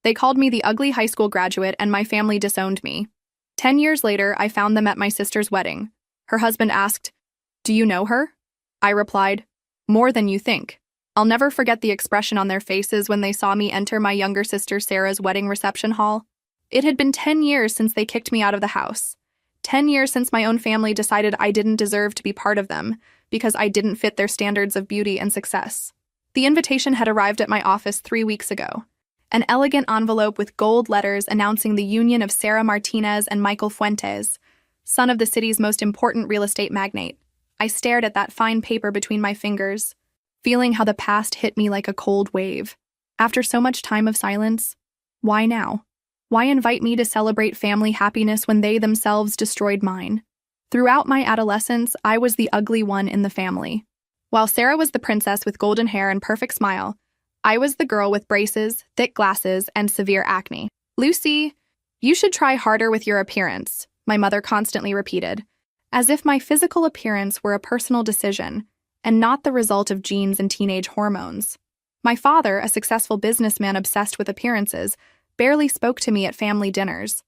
They called me the ugly high school graduate, and my family disowned me. 10 years later, I found them at my sister's wedding. Her husband asked, "Do you know her?" I replied, "More than you think." I'll never forget the expression on their faces when they saw me enter my younger sister Sarah's wedding reception hall. It had been 10 years since they kicked me out of the house. 10 years since my own family decided I didn't deserve to be part of them because I didn't fit their standards of beauty and success. The invitation had arrived at my office 3 weeks ago. An elegant envelope with gold letters announcing the union of Sarah Martinez and Michael Fuentes, son of the city's most important real estate magnate. I stared at that fine paper between my fingers, feeling how the past hit me like a cold wave. After so much time of silence, why now? Why invite me to celebrate family happiness when they themselves destroyed mine? Throughout my adolescence, I was the ugly one in the family. While Sarah was the princess with golden hair and perfect smile, I was the girl with braces, thick glasses, and severe acne. "Lucy, you should try harder with your appearance," my mother constantly repeated, as if my physical appearance were a personal decision and not the result of genes and teenage hormones. My father, a successful businessman obsessed with appearances, barely spoke to me at family dinners.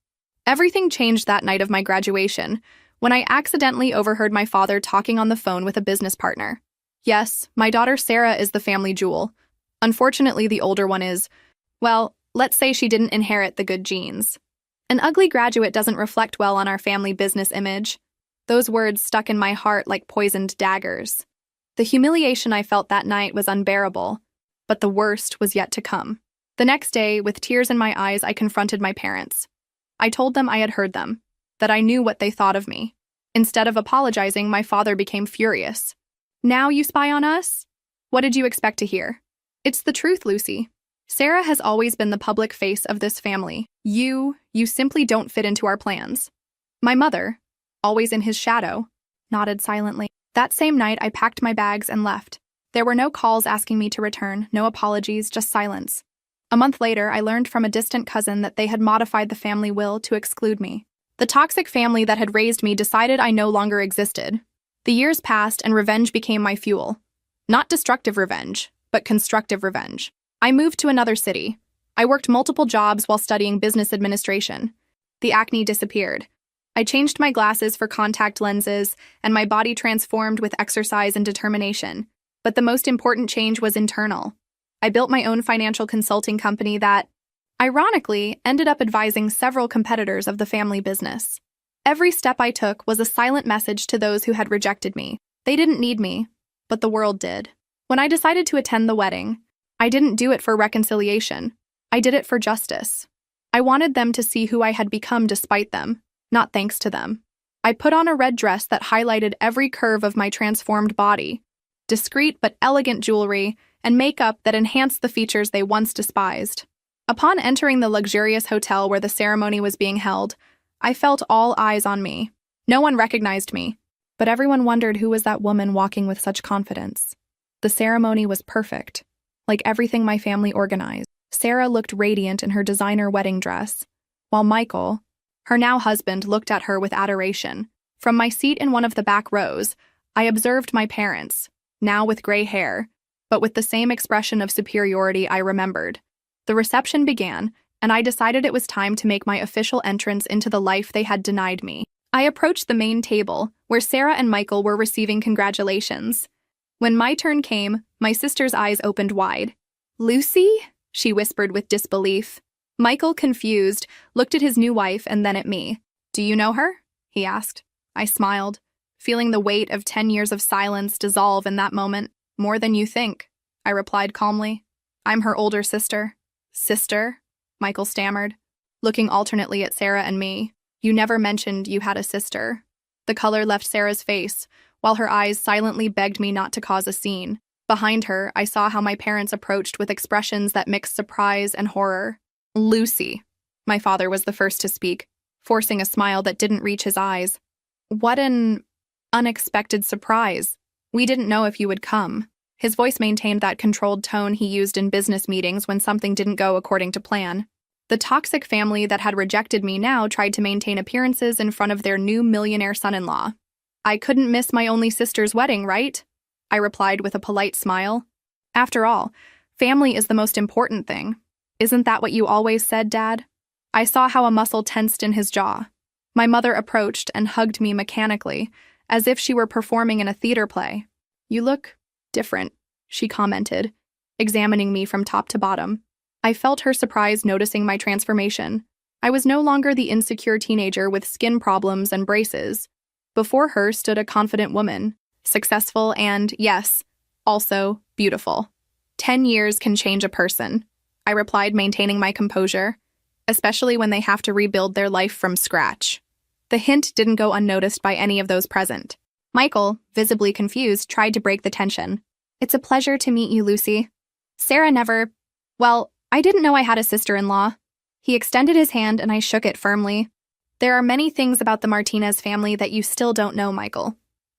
Everything changed that night of my graduation, when I accidentally overheard my father talking on the phone with a business partner. Yes, my daughter Sarah is the family jewel. Unfortunately, the older one is, well, let's say she didn't inherit the good genes. An ugly graduate doesn't reflect well on our family business image. Those words stuck in my heart like poisoned daggers. The humiliation I felt that night was unbearable, but the worst was yet to come. The next day, with tears in my eyes, I confronted my parents. I told them I had heard them, that I knew what they thought of me. Instead of apologizing, my father became furious. "Now you spy on us? What did you expect to hear?" "It's the truth, Lucy. Sarah has always been the public face of this family. You simply don't fit into our plans." My mother, always in his shadow, nodded silently. That same night, I packed my bags and left. There were no calls asking me to return, no apologies, just silence. A month later, I learned from a distant cousin that they had modified the family will to exclude me. The toxic family that had raised me decided I no longer existed. The years passed and revenge became my fuel. Not destructive revenge, but constructive revenge. I moved to another city. I worked multiple jobs while studying business administration. The acne disappeared. I changed my glasses for contact lenses, and my body transformed with exercise and determination. But the most important change was internal. I built my own financial consulting company that, ironically, ended up advising several competitors of the family business. Every step I took was a silent message to those who had rejected me. They didn't need me, but the world did. When I decided to attend the wedding, I didn't do it for reconciliation. I did it for justice. I wanted them to see who I had become despite them, not thanks to them. I put on a red dress that highlighted every curve of my transformed body, discreet but elegant jewelry, and makeup that enhanced the features they once despised. Upon entering the luxurious hotel where the ceremony was being held, I felt all eyes on me. No one recognized me, but everyone wondered who was that woman walking with such confidence. The ceremony was perfect, like everything my family organized. Sarah looked radiant in her designer wedding dress, while Michael, her now husband, looked at her with adoration. From my seat in one of the back rows, I observed my parents, now with gray hair, but with the same expression of superiority I remembered. The reception began, and I decided it was time to make my official entrance into the life they had denied me. I approached the main table, where Sarah and Michael were receiving congratulations. When my turn came, my sister's eyes opened wide. "Lucy?" she whispered with disbelief. Michael, confused, looked at his new wife and then at me. "Do you know her?" he asked. I smiled, feeling the weight of 10 years of silence dissolve in that moment. "More than you think," I replied calmly. "I'm her older sister." "Sister?" Michael stammered, looking alternately at Sarah and me. "You never mentioned you had a sister." The color left Sarah's face, while her eyes silently begged me not to cause a scene. Behind her, I saw how my parents approached with expressions that mixed surprise and horror. "Lucy," my father was the first to speak, forcing a smile that didn't reach his eyes. "What an unexpected surprise. We didn't know if you would come." His voice maintained that controlled tone he used in business meetings when something didn't go according to plan. The toxic family that had rejected me now tried to maintain appearances in front of their new millionaire son-in-law. "I couldn't miss my only sister's wedding, right?" I replied with a polite smile. After all, family is the most important thing. Isn't that what you always said, Dad? I saw how a muscle tensed in his jaw. My mother approached and hugged me mechanically, as if she were performing in a theater play. You look different, she commented, examining me from top to bottom. I felt her surprise noticing my transformation. I was no longer the insecure teenager with skin problems and braces. Before her stood a confident woman, successful and, yes, also beautiful. 10 years can change a person, I replied, maintaining my composure, especially when they have to rebuild their life from scratch. The hint didn't go unnoticed by any of those present. Michael, visibly confused, tried to break the tension. It's a pleasure to meet you, Lucy. Sarah never... Well, I didn't know I had a sister-in-law. He extended his hand and I shook it firmly. There are many things about the Martinez family that you still don't know, Michael,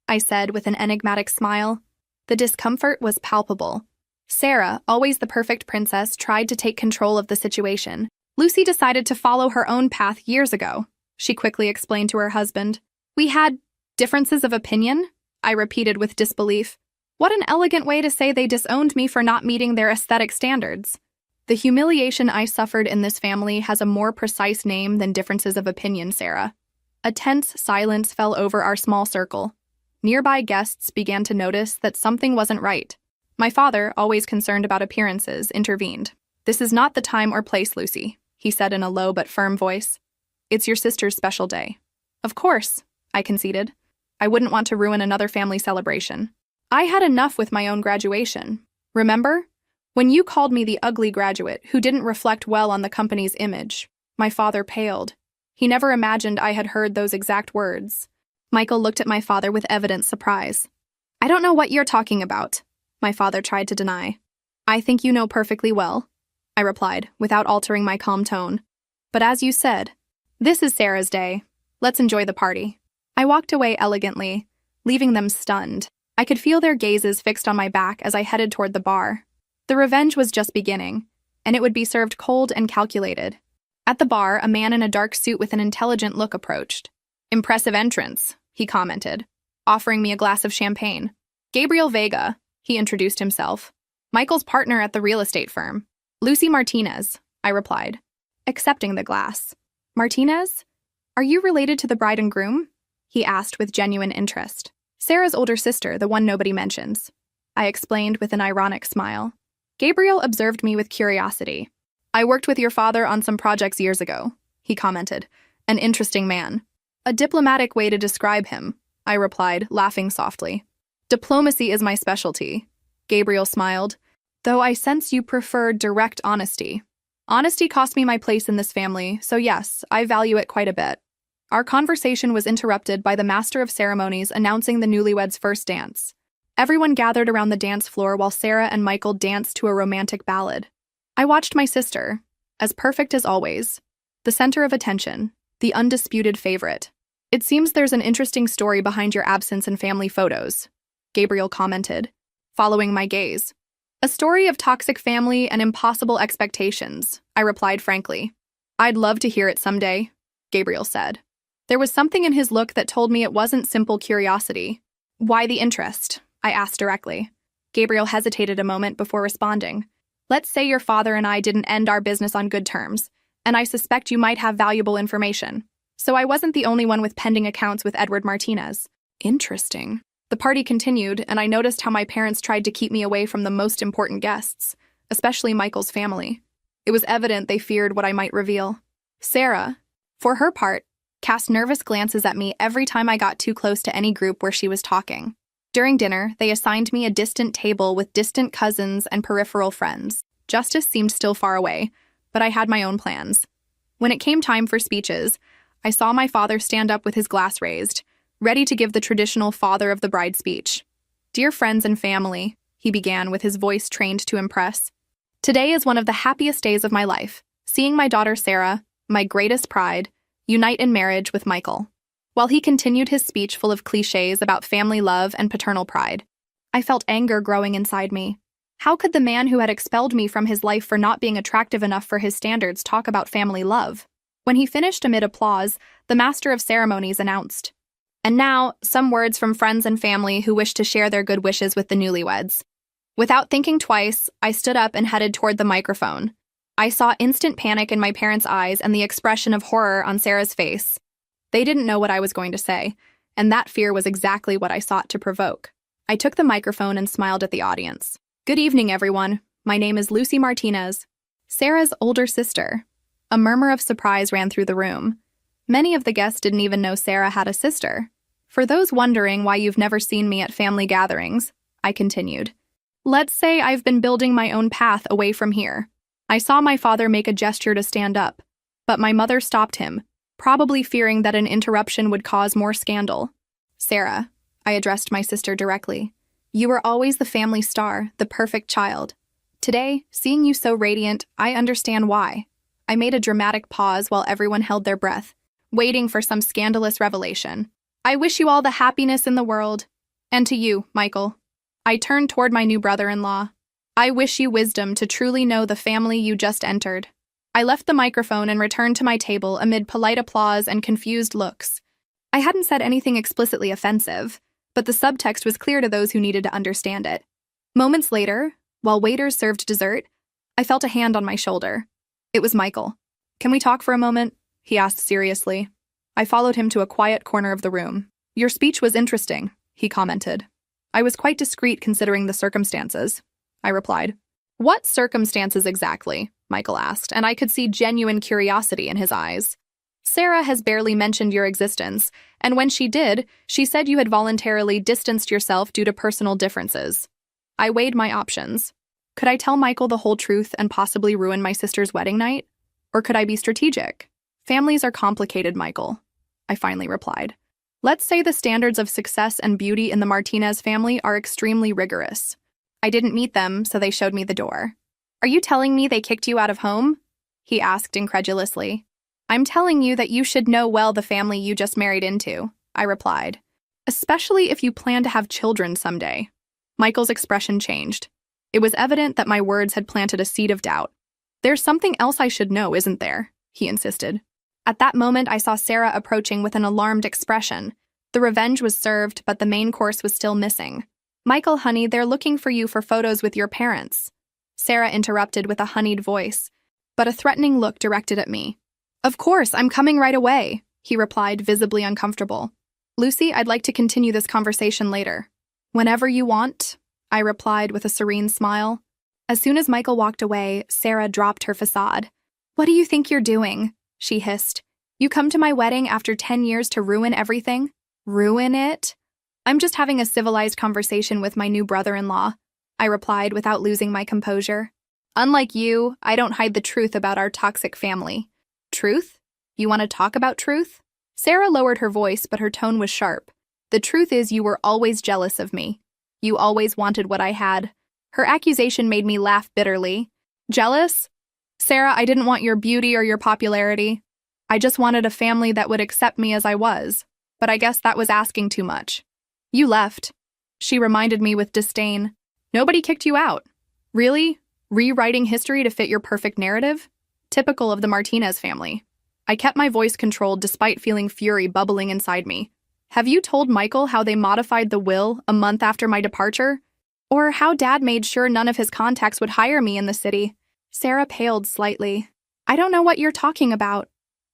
I said with an enigmatic smile. The discomfort was palpable. Sarah, always the perfect princess, tried to take control of the situation. Lucy decided to follow her own path years ago, she quickly explained to her husband. We had differences of opinion? I repeated with disbelief. What an elegant way to say they disowned me for not meeting their aesthetic standards. The humiliation I suffered in this family has a more precise name than differences of opinion, Sarah. A tense silence fell over our small circle. Nearby guests began to notice that something wasn't right. My father, always concerned about appearances, intervened. This is not the time or place, Lucy, he said in a low but firm voice. It's your sister's special day. Of course, I conceded. I wouldn't want to ruin another family celebration. I had enough with my own graduation. Remember? When you called me the ugly graduate who didn't reflect well on the company's image, my father paled. He never imagined I had heard those exact words. Michael looked at my father with evident surprise. I don't know what you're talking about, my father tried to deny. I think you know perfectly well, I replied, without altering my calm tone. But as you said, this is Sarah's day. Let's enjoy the party. I walked away elegantly, leaving them stunned. I could feel their gazes fixed on my back as I headed toward the bar. The revenge was just beginning, and it would be served cold and calculated. At the bar, a man in a dark suit with an intelligent look approached. Impressive entrance, he commented, offering me a glass of champagne. Gabriel Vega, he introduced himself. Michael's partner at the real estate firm. Lucy Martinez, I replied, accepting the glass. Martinez? Are you related to the bride and groom? He asked with genuine interest. Sarah's older sister, the one nobody mentions, I explained with an ironic smile. Gabriel observed me with curiosity. I worked with your father on some projects years ago, he commented. An interesting man. A diplomatic way to describe him, I replied, laughing softly. Diplomacy is my specialty, Gabriel smiled, though I sense you prefer direct honesty. Honesty cost me my place in this family, so yes, I value it quite a bit. Our conversation was interrupted by the master of ceremonies announcing the newlyweds' first dance. Everyone gathered around the dance floor while Sarah and Michael danced to a romantic ballad. I watched my sister, as perfect as always, the center of attention, the undisputed favorite. It seems there's an interesting story behind your absence in family photos, Gabriel commented, following my gaze. A story of toxic family and impossible expectations, I replied frankly. I'd love to hear it someday, Gabriel said. There was something in his look that told me it wasn't simple curiosity. Why the interest? I asked directly. Gabriel hesitated a moment before responding. Let's say your father and I didn't end our business on good terms, and I suspect you might have valuable information. So I wasn't the only one with pending accounts with Edward Martinez. Interesting. The party continued, and I noticed how my parents tried to keep me away from the most important guests, especially Michael's family. It was evident they feared what I might reveal. Sarah, for her part, cast nervous glances at me every time I got too close to any group where she was talking. During dinner, they assigned me a distant table with distant cousins and peripheral friends. Justice seemed still far away, but I had my own plans. When it came time for speeches, I saw my father stand up with his glass raised, ready to give the traditional father of the bride speech. Dear friends and family, he began with his voice trained to impress. Today is one of the happiest days of my life, seeing my daughter Sarah, my greatest pride, unite in marriage with Michael. While he continued his speech full of cliches about family love and paternal pride, I felt anger growing inside me. How could the man who had expelled me from his life for not being attractive enough for his standards talk about family love? When he finished amid applause, the master of ceremonies announced, "And now, some words from friends and family who wish to share their good wishes with the newlyweds." Without thinking twice, I stood up and headed toward the microphone. I saw instant panic in my parents' eyes and the expression of horror on Sarah's face. They didn't know what I was going to say, and that fear was exactly what I sought to provoke. I took the microphone and smiled at the audience. Good evening, everyone. My name is Lucy Martinez, Sarah's older sister. A murmur of surprise ran through the room. Many of the guests didn't even know Sarah had a sister. For those wondering why you've never seen me at family gatherings, I continued. Let's say I've been building my own path away from here. I saw my father make a gesture to stand up, but my mother stopped him, probably fearing that an interruption would cause more scandal. Sarah, I addressed my sister directly. You were always the family star, the perfect child. Today, seeing you so radiant, I understand why. I made a dramatic pause while everyone held their breath, waiting for some scandalous revelation. I wish you all the happiness in the world. And to you, Michael. I turned toward my new brother-in-law. I wish you wisdom to truly know the family you just entered. I left the microphone and returned to my table amid polite applause and confused looks. I hadn't said anything explicitly offensive, but the subtext was clear to those who needed to understand it. Moments later, while waiters served dessert, I felt a hand on my shoulder. It was Michael. Can we talk for a moment? He asked seriously. I followed him to a quiet corner of the room. Your speech was interesting, he commented. I was quite discreet considering the circumstances, I replied. What circumstances exactly? Michael asked, and I could see genuine curiosity in his eyes. Sarah has barely mentioned your existence, and when she did, she said you had voluntarily distanced yourself due to personal differences. I weighed my options. Could I tell Michael the whole truth and possibly ruin my sister's wedding night? Or could I be strategic? Families are complicated, Michael, I finally replied. Let's say the standards of success and beauty in the Martinez family are extremely rigorous. I didn't meet them, so they showed me the door. Are you telling me they kicked you out of home? He asked incredulously. I'm telling you that you should know well the family you just married into, I replied. Especially if you plan to have children someday. Michael's expression changed. It was evident that my words had planted a seed of doubt. There's something else I should know, isn't there? He insisted. At that moment, I saw Sarah approaching with an alarmed expression. The revenge was served, but the main course was still missing. Michael, honey, they're looking for you for photos with your parents. Sarah interrupted with a honeyed voice, but a threatening look directed at me. Of course, I'm coming right away, he replied, visibly uncomfortable. Lucy, I'd like to continue this conversation later. Whenever you want, I replied with a serene smile. As soon as Michael walked away, Sarah dropped her facade. What do you think you're doing? She hissed. You come to my wedding after 10 years to ruin everything? Ruin it? I'm just having a civilized conversation with my new brother-in-law, I replied without losing my composure. Unlike you, I don't hide the truth about our toxic family. Truth? You want to talk about truth? Sarah lowered her voice, but her tone was sharp. The truth is you were always jealous of me. You always wanted what I had. Her accusation made me laugh bitterly. Jealous? Sarah, I didn't want your beauty or your popularity. I just wanted a family that would accept me as I was. But I guess that was asking too much. You left. She reminded me with disdain. Nobody kicked you out. Really? Rewriting history to fit your perfect narrative? Typical of the Martinez family. I kept my voice controlled despite feeling fury bubbling inside me. Have you told Michael how they modified the will a month after my departure? Or how Dad made sure none of his contacts would hire me in the city? Sarah paled slightly. I don't know what you're talking about.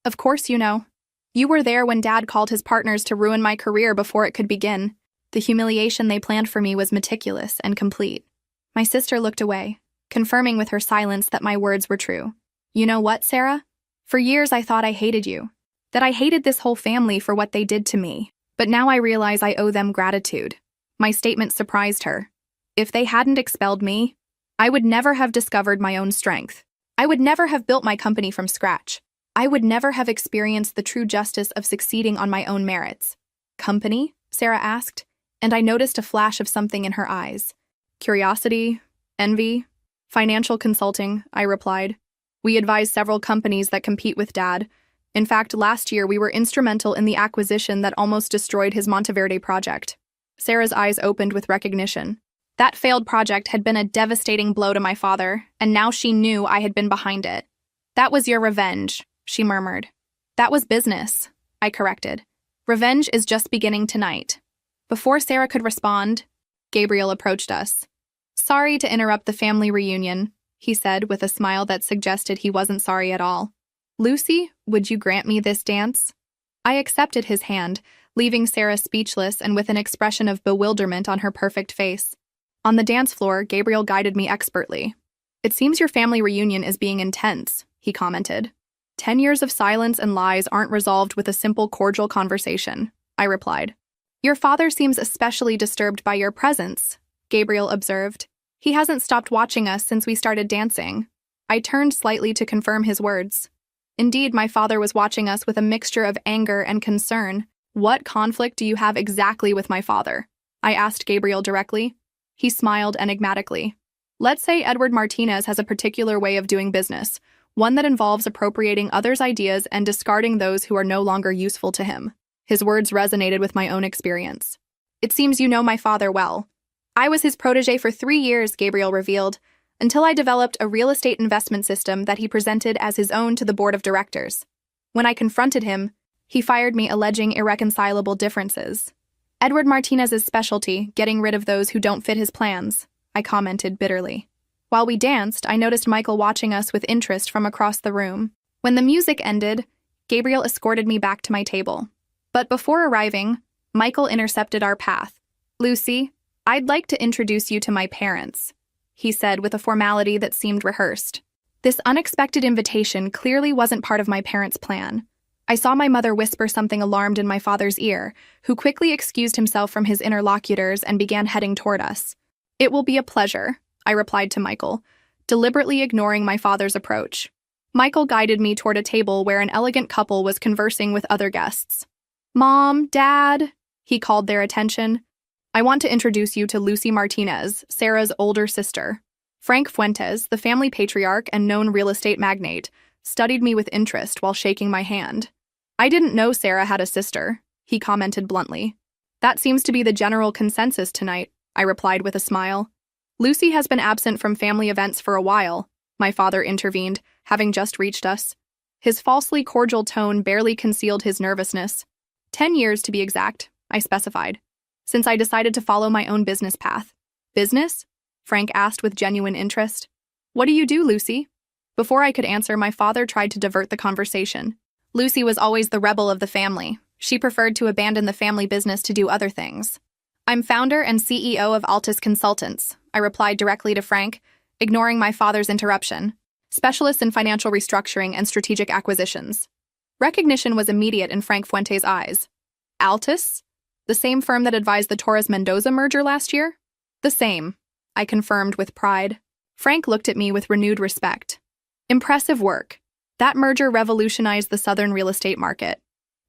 Of course you know. You were there when Dad called his partners to ruin my career before it could begin. The humiliation they planned for me was meticulous and complete. My sister looked away, confirming with her silence that my words were true. You know what, Sarah? For years I thought I hated you. That I hated this whole family for what they did to me. But now I realize I owe them gratitude. My statement surprised her. If they hadn't expelled me, I would never have discovered my own strength. I would never have built my company from scratch. I would never have experienced the true justice of succeeding on my own merits. Company? Sarah asked, and I noticed a flash of something in her eyes. Curiosity? Envy? Financial consulting, I replied. We advise several companies that compete with Dad. In fact, last year we were instrumental in the acquisition that almost destroyed his Monteverde project. Sarah's eyes opened with recognition. That failed project had been a devastating blow to my father, and now she knew I had been behind it. That was your revenge, she murmured. That was business, I corrected. Revenge is just beginning tonight. Before Sarah could respond, Gabriel approached us. Sorry to interrupt the family reunion, he said with a smile that suggested he wasn't sorry at all. Lucy, would you grant me this dance? I accepted his hand, leaving Sarah speechless and with an expression of bewilderment on her perfect face. On the dance floor, Gabriel guided me expertly. It seems your family reunion is being intense, he commented. 10 years of silence and lies aren't resolved with a simple cordial conversation, I replied. Your father seems especially disturbed by your presence, Gabriel observed. He hasn't stopped watching us since we started dancing. I turned slightly to confirm his words. Indeed, my father was watching us with a mixture of anger and concern. What conflict do you have exactly with my father? I asked Gabriel directly. He smiled enigmatically. Let's say Edward Martinez has a particular way of doing business, one that involves appropriating others' ideas and discarding those who are no longer useful to him. His words resonated with my own experience. It seems you know my father well. I was his protege for 3 years, Gabriel revealed, until I developed a real estate investment system that he presented as his own to the board of directors. When I confronted him, he fired me alleging irreconcilable differences. Edward Martinez's specialty, getting rid of those who don't fit his plans, I commented bitterly. While we danced, I noticed Michael watching us with interest from across the room. When the music ended, Gabriel escorted me back to my table. But before arriving, Michael intercepted our path. Lucy, I'd like to introduce you to my parents, he said with a formality that seemed rehearsed. This unexpected invitation clearly wasn't part of my parents' plan. I saw my mother whisper something alarmed in my father's ear, who quickly excused himself from his interlocutors and began heading toward us. It will be a pleasure, I replied to Michael, deliberately ignoring my father's approach. Michael guided me toward a table where an elegant couple was conversing with other guests. Mom, Dad, he called their attention. I want to introduce you to Lucy Martinez, Sarah's older sister. Frank Fuentes, the family patriarch and known real estate magnate, studied me with interest while shaking my hand. I didn't know Sarah had a sister, he commented bluntly. That seems to be the general consensus tonight, I replied with a smile. Lucy has been absent from family events for a while, my father intervened, having just reached us. His falsely cordial tone barely concealed his nervousness. 10 years to be exact, I specified, since I decided to follow my own business path. Business? Frank asked with genuine interest. What do you do, Lucy? Before I could answer, my father tried to divert the conversation. Lucy was always the rebel of the family. She preferred to abandon the family business to do other things. I'm founder and CEO of Altus Consultants, I replied directly to Frank, ignoring my father's interruption. Specialists in financial restructuring and strategic acquisitions. Recognition was immediate in Frank Fuentes' eyes. Altus? The same firm that advised the Torres-Mendoza merger last year? The same, I confirmed with pride. Frank looked at me with renewed respect. Impressive work. That merger revolutionized the southern real estate market.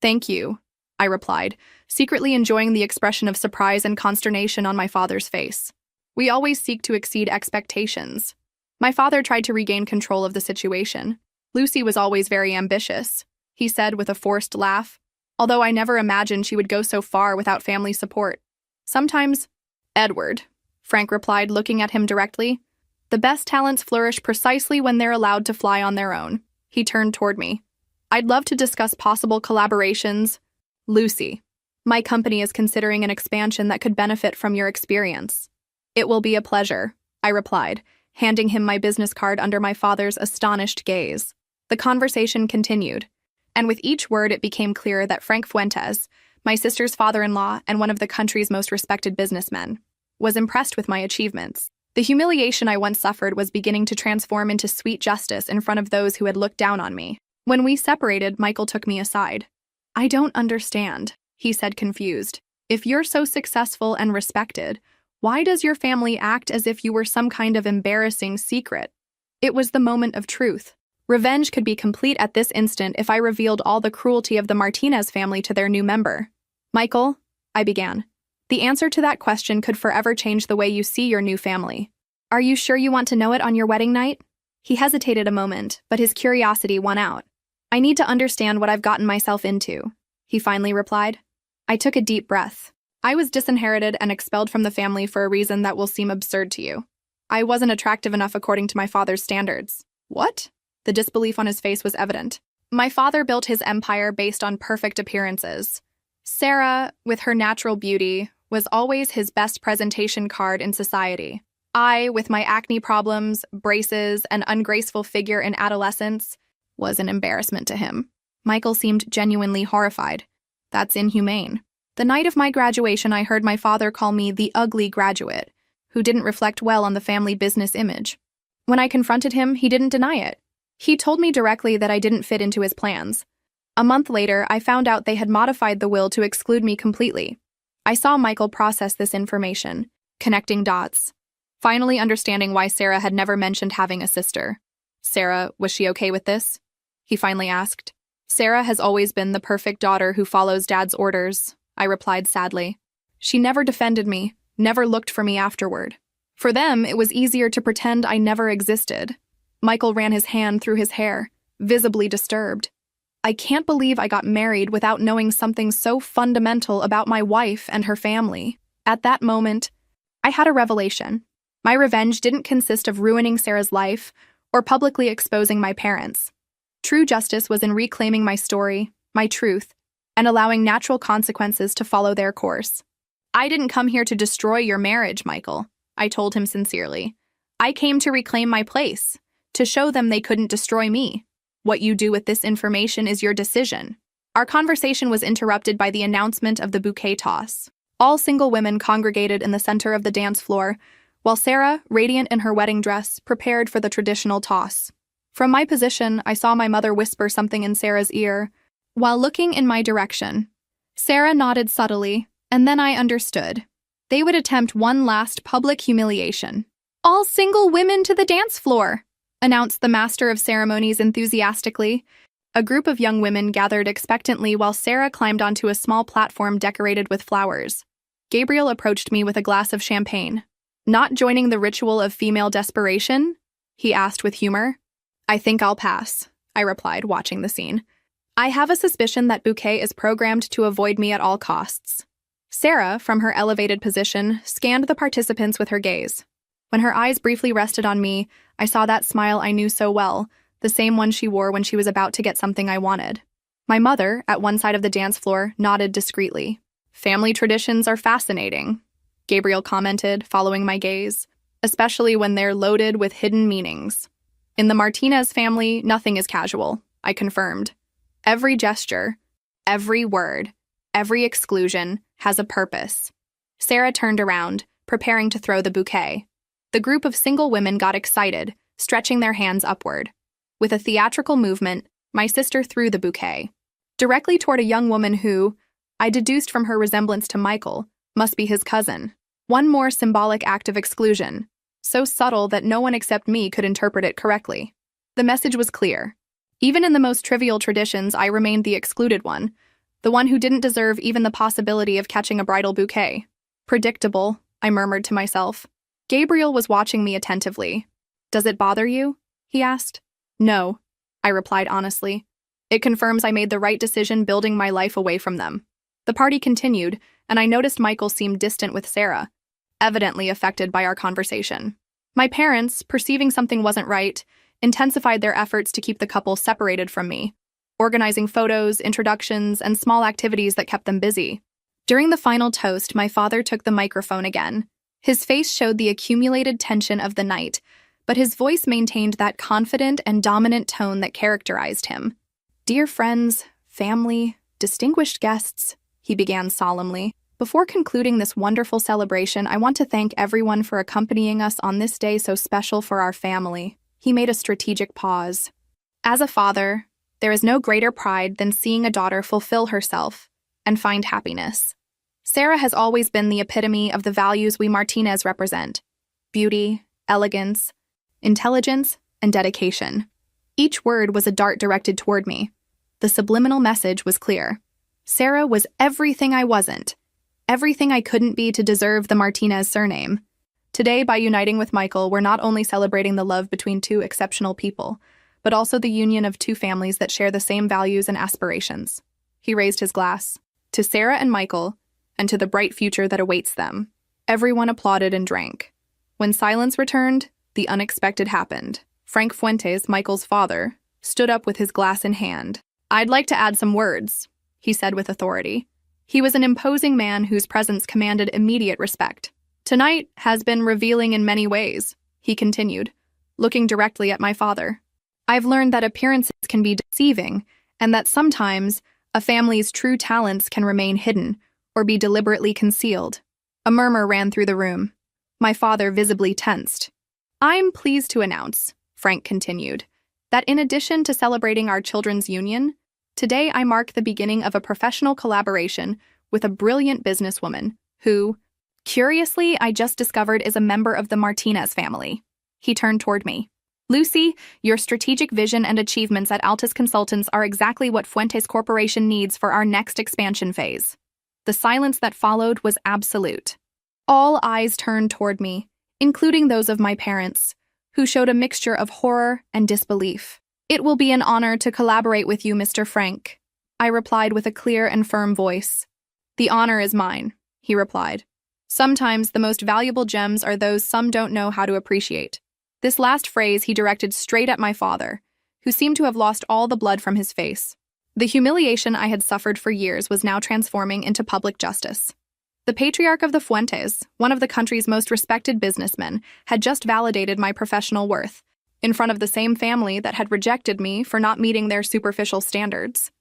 Thank you, I replied, secretly enjoying the expression of surprise and consternation on my father's face. We always seek to exceed expectations. My father tried to regain control of the situation. Lucy was always very ambitious, he said with a forced laugh, although I never imagined she would go so far without family support. Sometimes, Edward, Frank replied, looking at him directly. The best talents flourish precisely when they're allowed to fly on their own. He turned toward me. I'd love to discuss possible collaborations. Lucy, my company is considering an expansion that could benefit from your experience. It will be a pleasure, I replied, handing him my business card under my father's astonished gaze. The conversation continued, and with each word it became clear that Frank Fuentes, my sister's father-in-law and one of the country's most respected businessmen, was impressed with my achievements. The humiliation I once suffered was beginning to transform into sweet justice in front of those who had looked down on me. When we separated, Michael took me aside. I don't understand, he said confused. If you're so successful and respected, why does your family act as if you were some kind of embarrassing secret? It was the moment of truth. Revenge could be complete at this instant if I revealed all the cruelty of the Martinez family to their new member. Michael, I began. The answer to that question could forever change the way you see your new family. Are you sure you want to know it on your wedding night? He hesitated a moment, but his curiosity won out. I need to understand what I've gotten myself into, he finally replied. I took a deep breath. I was disinherited and expelled from the family for a reason that will seem absurd to you. I wasn't attractive enough according to my father's standards. What? The disbelief on his face was evident. My father built his empire based on perfect appearances. Sarah, with her natural beauty, was always his best presentation card in society. I, with my acne problems, braces, and ungraceful figure in adolescence, was an embarrassment to him. Michael seemed genuinely horrified. That's inhumane. The night of my graduation, I heard my father call me the ugly graduate, who didn't reflect well on the family business image. When I confronted him, he didn't deny it. He told me directly that I didn't fit into his plans. A month later, I found out they had modified the will to exclude me completely. I saw Michael process this information, connecting dots, finally understanding why Sarah had never mentioned having a sister. Sarah, was she okay with this? He finally asked. Sarah has always been the perfect daughter who follows Dad's orders, I replied sadly. She never defended me, never looked for me afterward. For them, it was easier to pretend I never existed. Michael ran his hand through his hair, visibly disturbed. I can't believe I got married without knowing something so fundamental about my wife and her family. At that moment, I had a revelation. My revenge didn't consist of ruining Sarah's life or publicly exposing my parents. True justice was in reclaiming my story, my truth, and allowing natural consequences to follow their course. I didn't come here to destroy your marriage, Michael, I told him sincerely. I came to reclaim my place, to show them they couldn't destroy me. What you do with this information is your decision. Our conversation was interrupted by the announcement of the bouquet toss. All single women congregated in the center of the dance floor, while Sarah, radiant in her wedding dress, prepared for the traditional toss. From my position, I saw my mother whisper something in Sarah's ear, while looking in my direction. Sarah nodded subtly, and then I understood. They would attempt one last public humiliation. All single women to the dance floor, announced the master of ceremonies enthusiastically. A group of young women gathered expectantly while Sarah climbed onto a small platform decorated with flowers. Gabriel approached me with a glass of champagne. Not joining the ritual of female desperation? He asked with humor. I think I'll pass, I replied, watching the scene. I have a suspicion that Bouquet is programmed to avoid me at all costs. Sarah, from her elevated position, scanned the participants with her gaze. When her eyes briefly rested on me, I saw that smile I knew so well, the same one she wore when she was about to get something I wanted. My mother, at one side of the dance floor, nodded discreetly. Family traditions are fascinating, Gabriel commented, following my gaze, especially when they're loaded with hidden meanings. In the Martinez family, nothing is casual, I confirmed. Every gesture, every word, every exclusion has a purpose. Sarah turned around, preparing to throw the bouquet. The group of single women got excited, stretching their hands upward. With a theatrical movement, my sister threw the bouquet directly toward a young woman who, I deduced from her resemblance to Michael, must be his cousin. One more symbolic act of exclusion, so subtle that no one except me could interpret it correctly. The message was clear. Even in the most trivial traditions, I remained the excluded one, the one who didn't deserve even the possibility of catching a bridal bouquet. Predictable, I murmured to myself. Gabriel was watching me attentively. Does it bother you? He asked. No, I replied honestly. It confirms I made the right decision building my life away from them. The party continued, and I noticed Michael seemed distant with Sarah, evidently affected by our conversation. My parents, perceiving something wasn't right, intensified their efforts to keep the couple separated from me, organizing photos, introductions, and small activities that kept them busy. During the final toast, my father took the microphone again. His face showed the accumulated tension of the night, but his voice maintained that confident and dominant tone that characterized him. Dear friends, family, distinguished guests, he began solemnly. Before concluding this wonderful celebration, I want to thank everyone for accompanying us on this day so special for our family. He made a strategic pause. As a father, there is no greater pride than seeing a daughter fulfill herself and find happiness. Sarah has always been the epitome of the values we Martinez represent: beauty, elegance, intelligence, and dedication. Each word was a dart directed toward me. The subliminal message was clear. Sarah was everything I wasn't, everything I couldn't be to deserve the Martinez surname. Today, by uniting with Michael, we're not only celebrating the love between two exceptional people, but also the union of two families that share the same values and aspirations. He raised his glass. To Sarah and Michael, and to the bright future that awaits them. Everyone applauded and drank. When silence returned, the unexpected happened. Frank Fuentes, Michael's father, stood up with his glass in hand. I'd like to add some words, he said with authority. He was an imposing man whose presence commanded immediate respect. Tonight has been revealing in many ways, he continued, looking directly at my father. I've learned that appearances can be deceiving, and that sometimes a family's true talents can remain hidden or be deliberately concealed. A murmur ran through the room. My father visibly tensed. I'm pleased to announce, Frank continued, that in addition to celebrating our children's union, today I mark the beginning of a professional collaboration with a brilliant businesswoman who, curiously, I just discovered is a member of the Martinez family. He turned toward me. Lucy, your strategic vision and achievements at Altus Consultants are exactly what Fuentes Corporation needs for our next expansion phase. The silence that followed was absolute. All eyes turned toward me, including those of my parents, who showed a mixture of horror and disbelief. It will be an honor to collaborate with you, Mr. Frank, I replied with a clear and firm voice. The honor is mine, he replied. Sometimes the most valuable gems are those some don't know how to appreciate. This last phrase he directed straight at my father, who seemed to have lost all the blood from his face. The humiliation I had suffered for years was now transforming into public justice. The patriarch of the Fuentes, one of the country's most respected businessmen, had just validated my professional worth, in front of the same family that had rejected me for not meeting their superficial standards.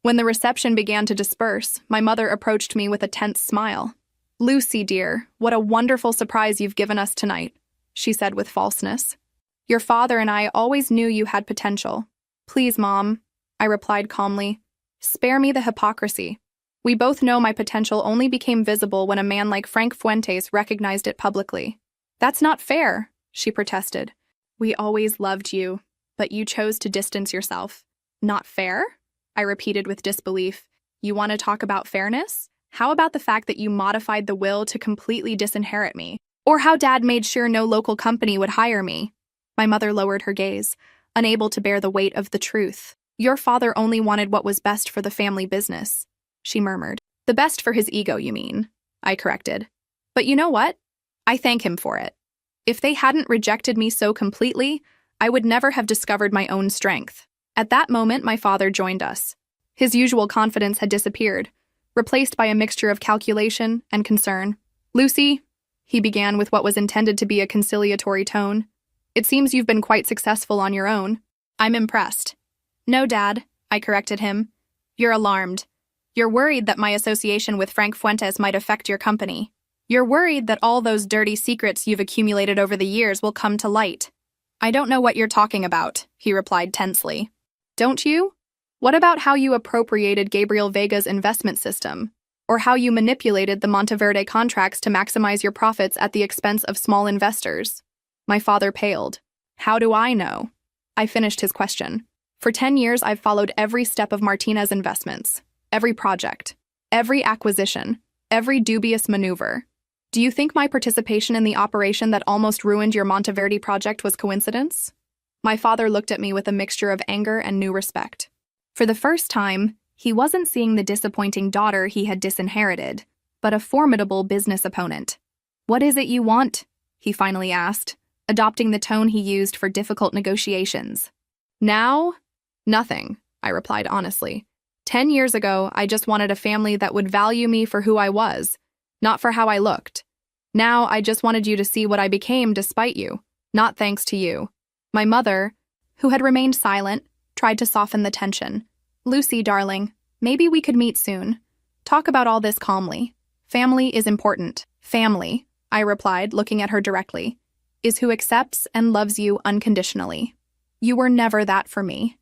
When the reception began to disperse, my mother approached me with a tense smile. Lucy, dear, what a wonderful surprise you've given us tonight, she said with falseness. Your father and I always knew you had potential. Please, Mom, I replied calmly. Spare me the hypocrisy. We both know my potential only became visible when a man like Frank Fuentes recognized it publicly. That's not fair, she protested. We always loved you, but you chose to distance yourself. Not fair? I repeated with disbelief. You want to talk about fairness? How about the fact that you modified the will to completely disinherit me? Or how Dad made sure no local company would hire me? My mother lowered her gaze, unable to bear the weight of the truth. Your father only wanted what was best for the family business, she murmured. The best for his ego, you mean? I corrected. But you know what? I thank him for it. If they hadn't rejected me so completely, I would never have discovered my own strength. At that moment, my father joined us. His usual confidence had disappeared, replaced by a mixture of calculation and concern. Lucy, he began with what was intended to be a conciliatory tone. It seems you've been quite successful on your own. I'm impressed. No, Dad, I corrected him. You're alarmed. You're worried that my association with Frank Fuentes might affect your company. You're worried that all those dirty secrets you've accumulated over the years will come to light. I don't know what you're talking about, he replied tensely. Don't you? What about how you appropriated Gabriel Vega's investment system? Or how you manipulated the Monteverde contracts to maximize your profits at the expense of small investors? My father paled. How do I know? I finished his question. For 10 years, I've followed every step of Martinez investments, every project, every acquisition, every dubious maneuver. Do you think my participation in the operation that almost ruined your Monteverde project was coincidence? My father looked at me with a mixture of anger and new respect. For the first time, he wasn't seeing the disappointing daughter he had disinherited, but a formidable business opponent. What is it you want? He finally asked, adopting the tone he used for difficult negotiations. Now? Nothing, I replied honestly. 10 years ago, I just wanted a family that would value me for who I was, not for how I looked. Now, I just wanted you to see what I became despite you, not thanks to you. My mother, who had remained silent, tried to soften the tension. Lucy, darling, maybe we could meet soon. Talk about all this calmly. Family is important. Family, I replied, looking at her directly, is who accepts and loves you unconditionally. You were never that for me.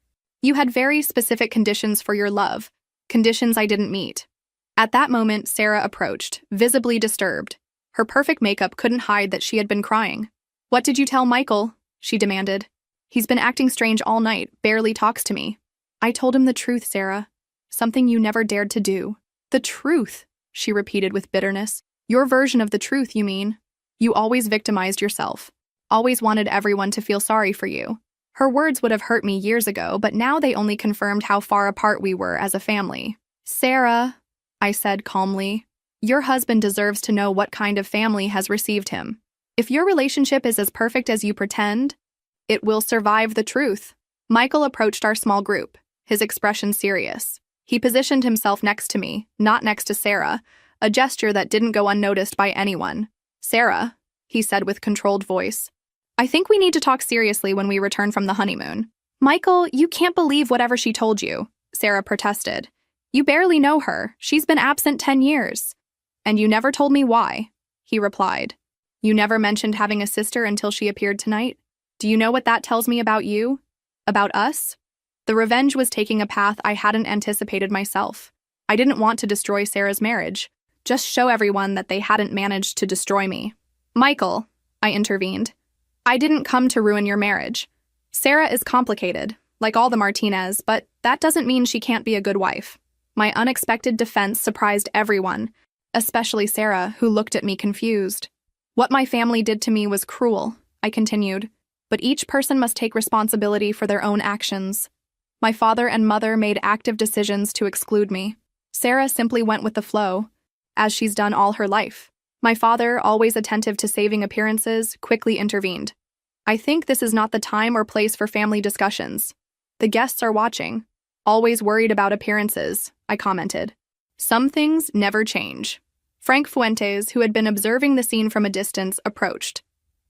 You had very specific conditions for your love, conditions I didn't meet. At that moment, Sarah approached, visibly disturbed. Her perfect makeup couldn't hide that she had been crying. What did you tell Michael? She demanded. He's been acting strange all night, barely talks to me. I told him the truth, Sarah. Something you never dared to do. The truth, she repeated with bitterness. Your version of the truth, you mean? You always victimized yourself. Always wanted everyone to feel sorry for you. Her words would have hurt me years ago, but now they only confirmed how far apart we were as a family. Sarah, I said calmly, your husband deserves to know what kind of family has received him. If your relationship is as perfect as you pretend, it will survive the truth. Michael approached our small group, his expression serious. He positioned himself next to me, not next to Sarah, a gesture that didn't go unnoticed by anyone. Sarah, he said with controlled voice, I think we need to talk seriously when we return from the honeymoon. Michael, you can't believe whatever she told you, Sarah protested. You barely know her. She's been absent 10 years. And you never told me why, he replied. You never mentioned having a sister until she appeared tonight? Do you know what that tells me about you? About us? The revenge was taking a path I hadn't anticipated myself. I didn't want to destroy Sarah's marriage, just show everyone that they hadn't managed to destroy me. Michael, I intervened. I didn't come to ruin your marriage. Sarah is complicated, like all the Martinez, but that doesn't mean she can't be a good wife. My unexpected defense surprised everyone, especially Sarah, who looked at me confused. What my family did to me was cruel, I continued, but each person must take responsibility for their own actions. My father and mother made active decisions to exclude me. Sarah simply went with the flow, as she's done all her life. My father, always attentive to saving appearances, quickly intervened. I think this is not the time or place for family discussions. The guests are watching. Always worried about appearances, I commented. Some things never change. Frank Fuentes, who had been observing the scene from a distance, approached.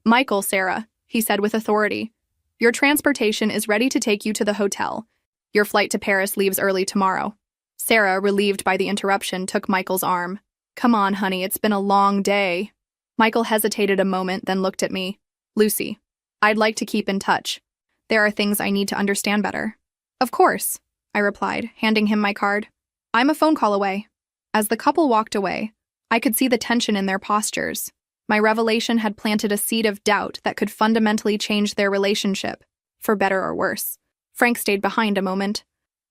Michael, Sarah, he said with authority. Your transportation is ready to take you to the hotel. Your flight to Paris leaves early tomorrow. Sarah, relieved by the interruption, took Michael's arm. Come on, honey, it's been a long day. Michael hesitated a moment, then looked at me. Lucy, I'd like to keep in touch. There are things I need to understand better. Of course, I replied, handing him my card. I'm a phone call away. As the couple walked away, I could see the tension in their postures. My revelation had planted a seed of doubt that could fundamentally change their relationship, for better or worse. Frank stayed behind a moment.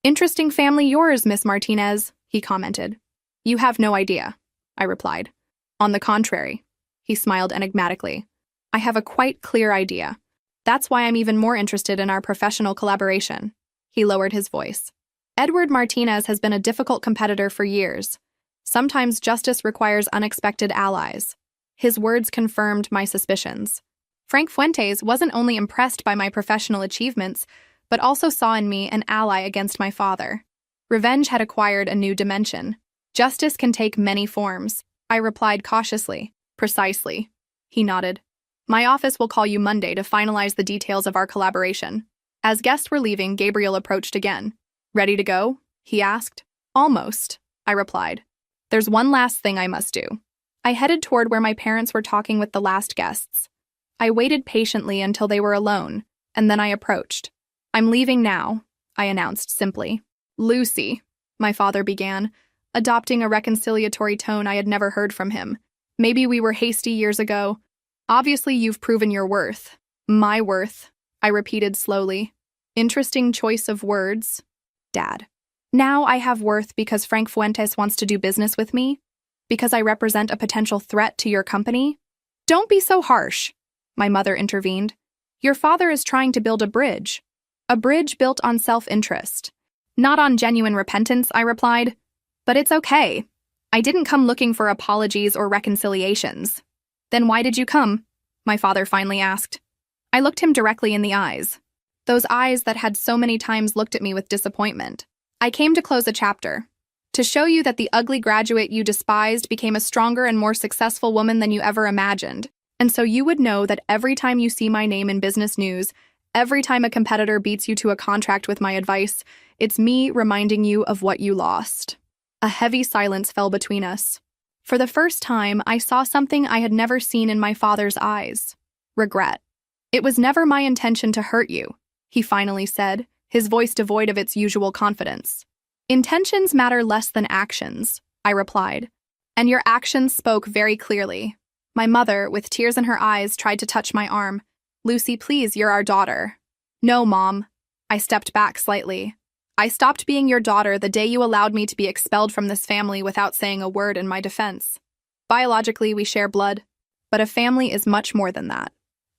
Interesting family yours, Miss Martinez, he commented. You have no idea, I replied. On the contrary, he smiled enigmatically. I have a quite clear idea. That's why I'm even more interested in our professional collaboration. He lowered his voice. Edward Martinez has been a difficult competitor for years. Sometimes justice requires unexpected allies. His words confirmed my suspicions. Frank Fuentes wasn't only impressed by my professional achievements, but also saw in me an ally against my father. Revenge had acquired a new dimension. Justice can take many forms, I replied cautiously. Precisely. He nodded. My office will call you Monday to finalize the details of our collaboration. As guests were leaving, Gabriel approached again. Ready to go? He asked. Almost, I replied. There's one last thing I must do. I headed toward where my parents were talking with the last guests. I waited patiently until they were alone, and then I approached. I'm leaving now, I announced simply. Lucy, my father began, adopting a reconciliatory tone I had never heard from him. Maybe we were hasty years ago. Obviously, you've proven your worth. My worth, I repeated slowly. Interesting choice of words. Dad. Now I have worth because Frank Fuentes wants to do business with me? Because I represent a potential threat to your company? Don't be so harsh, my mother intervened. Your father is trying to build a bridge built on self-interest. Not on genuine repentance, I replied. But it's okay. I didn't come looking for apologies or reconciliations. Then why did you come? My father finally asked. I looked him directly in the eyes. Those eyes that had so many times looked at me with disappointment. I came to close a chapter. To show you that the ugly graduate you despised became a stronger and more successful woman than you ever imagined. And so you would know that every time you see my name in business news, every time a competitor beats you to a contract with my advice, it's me reminding you of what you lost. A heavy silence fell between us. For the first time, I saw something I had never seen in my father's eyes. Regret. It was never my intention to hurt you, he finally said, his voice devoid of its usual confidence. Intentions matter less than actions, I replied. And your actions spoke very clearly. My mother, with tears in her eyes, tried to touch my arm. Lucy, please, you're our daughter. No, Mom. I stepped back slightly. I stopped being your daughter the day you allowed me to be expelled from this family without saying a word in my defense. Biologically, we share blood, but a family is much more than that.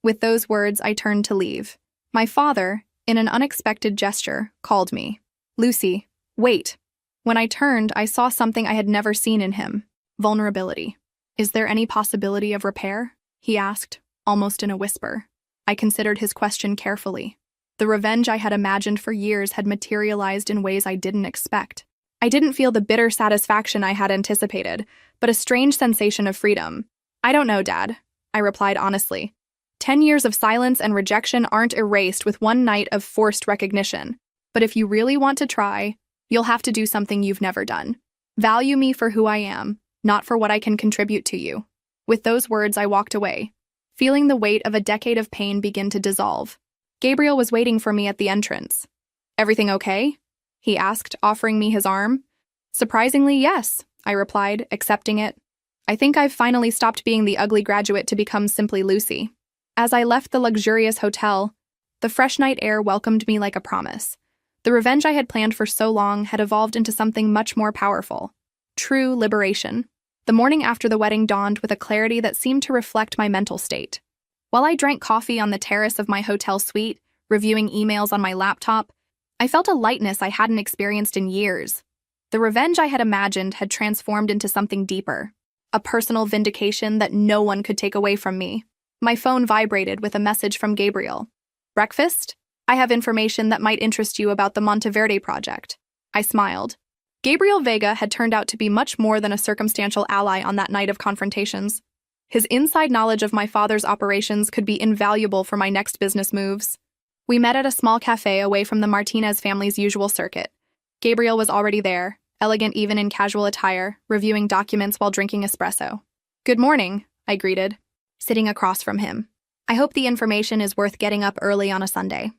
With those words, I turned to leave. My father, in an unexpected gesture, called me. Lucy, wait. When I turned, I saw something I had never seen in him. Vulnerability. Is there any possibility of repair? He asked, almost in a whisper. I considered his question carefully. The revenge I had imagined for years had materialized in ways I didn't expect. I didn't feel the bitter satisfaction I had anticipated, but a strange sensation of freedom. I don't know, Dad, I replied honestly. 10 years of silence and rejection aren't erased with one night of forced recognition. But if you really want to try, you'll have to do something you've never done. Value me for who I am, not for what I can contribute to you. With those words, I walked away, feeling the weight of a decade of pain begin to dissolve. Gabriel was waiting for me at the entrance. Everything okay? He asked, offering me his arm. Surprisingly, yes, I replied, accepting it. I think I've finally stopped being the ugly graduate to become simply Lucy. As I left the luxurious hotel, the fresh night air welcomed me like a promise. The revenge I had planned for so long had evolved into something much more powerful. True liberation. The morning after the wedding dawned with a clarity that seemed to reflect my mental state. While I drank coffee on the terrace of my hotel suite, reviewing emails on my laptop, I felt a lightness I hadn't experienced in years. The revenge I had imagined had transformed into something deeper, a personal vindication that no one could take away from me. My phone vibrated with a message from Gabriel. Breakfast? I have information that might interest you about the Monteverde project. I smiled. Gabriel Vega had turned out to be much more than a circumstantial ally on that night of confrontations. His inside knowledge of my father's operations could be invaluable for my next business moves. We met at a small cafe away from the Martinez family's usual circuit. Gabriel was already there, elegant even in casual attire, reviewing documents while drinking espresso. Good morning, I greeted, sitting across from him. I hope the information is worth getting up early on a Sunday.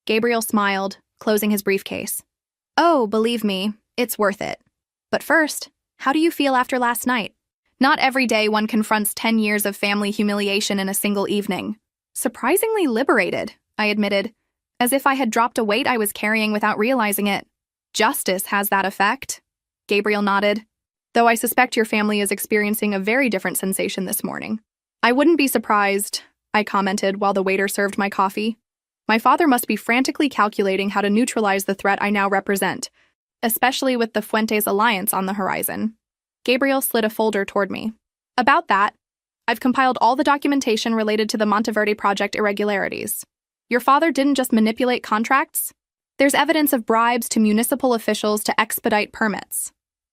Gabriel smiled, closing his briefcase. Oh, believe me, it's worth it. But first, how do you feel after last night? Not every day one confronts 10 years of family humiliation in a single evening. Surprisingly liberated, I admitted, as if I had dropped a weight I was carrying without realizing it. Justice has that effect. Gabriel nodded. Though I suspect your family is experiencing a very different sensation this morning. I wouldn't be surprised, I commented while the waiter served my coffee. My father must be frantically calculating how to neutralize the threat I now represent, especially with the Fuentes alliance on the horizon. Gabriel slid a folder toward me. About that, I've compiled all the documentation related to the Monteverde project irregularities. Your father didn't just manipulate contracts. There's evidence of bribes to municipal officials to expedite permits.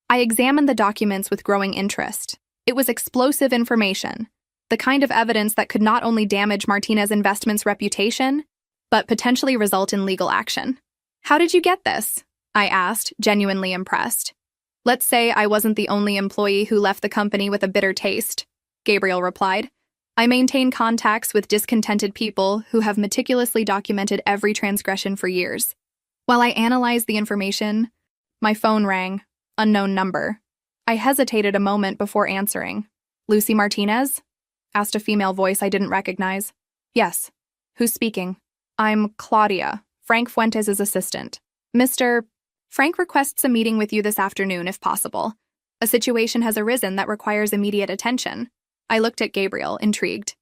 I examined the documents with growing interest. It was explosive information, the kind of evidence that could not only damage Martinez Investments' reputation, but potentially result in legal action. How did you get this? I asked, genuinely impressed. Let's say I wasn't the only employee who left the company with a bitter taste, Gabriel replied. I maintain contacts with discontented people who have meticulously documented every transgression for years. While I analyzed the information, my phone rang. Unknown number. I hesitated a moment before answering. Lucy Martinez? Asked a female voice I didn't recognize. Yes. Who's speaking? I'm Claudia, Frank Fuentes' assistant. Mr. Frank requests a meeting with you this afternoon, if possible. A situation has arisen that requires immediate attention. I looked at Gabriel, intrigued.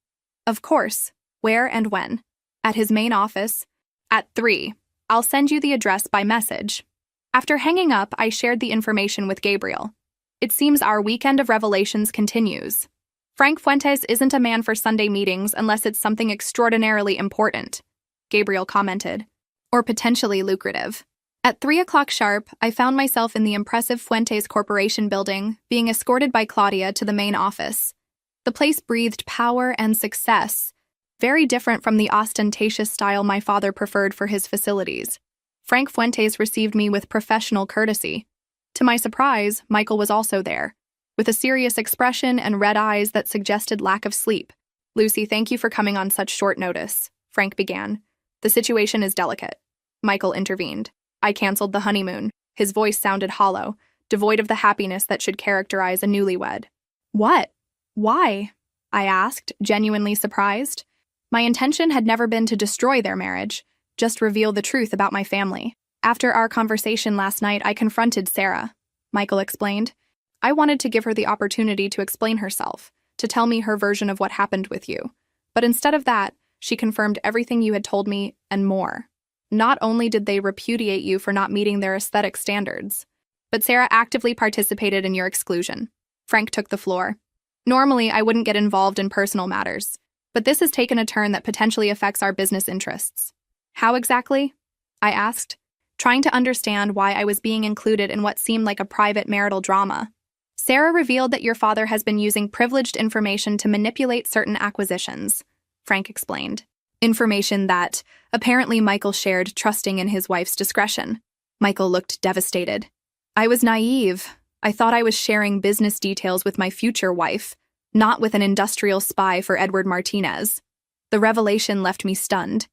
Of course. Where and when? At his main office. At 3. I'll send you the address by message. After hanging up, I shared the information with Gabriel. It seems our weekend of revelations continues. Frank Fuentes isn't a man for Sunday meetings unless it's something extraordinarily important, Gabriel commented, or potentially lucrative. At 3 o'clock sharp, I found myself in the impressive Fuentes Corporation building, being escorted by Claudia to the main office. The place breathed power and success, very different from the ostentatious style my father preferred for his facilities. Frank Fuentes received me with professional courtesy. To my surprise, Michael was also there, with a serious expression and red eyes that suggested lack of sleep. Lucy, thank you for coming on such short notice, Frank began. The situation is delicate. Michael intervened. I canceled the honeymoon. His voice sounded hollow, devoid of the happiness that should characterize a newlywed. What? Why? I asked, genuinely surprised. My intention had never been to destroy their marriage, just reveal the truth about my family. After our conversation last night, I confronted Sarah, Michael explained. I wanted to give her the opportunity to explain herself, to tell me her version of what happened with you. But instead of that, she confirmed everything you had told me and more. Not only did they repudiate you for not meeting their aesthetic standards, but Sarah actively participated in your exclusion. Frank took the floor. Normally, I wouldn't get involved in personal matters, but this has taken a turn that potentially affects our business interests. How exactly? I asked, trying to understand why I was being included in what seemed like a private marital drama. Sarah revealed that your father has been using privileged information to manipulate certain acquisitions, Frank explained. Information that, apparently, Michael shared, trusting in his wife's discretion. Michael looked devastated. I was naive. I thought I was sharing business details with my future wife, not with an industrial spy for Edward Martinez. The revelation left me stunned.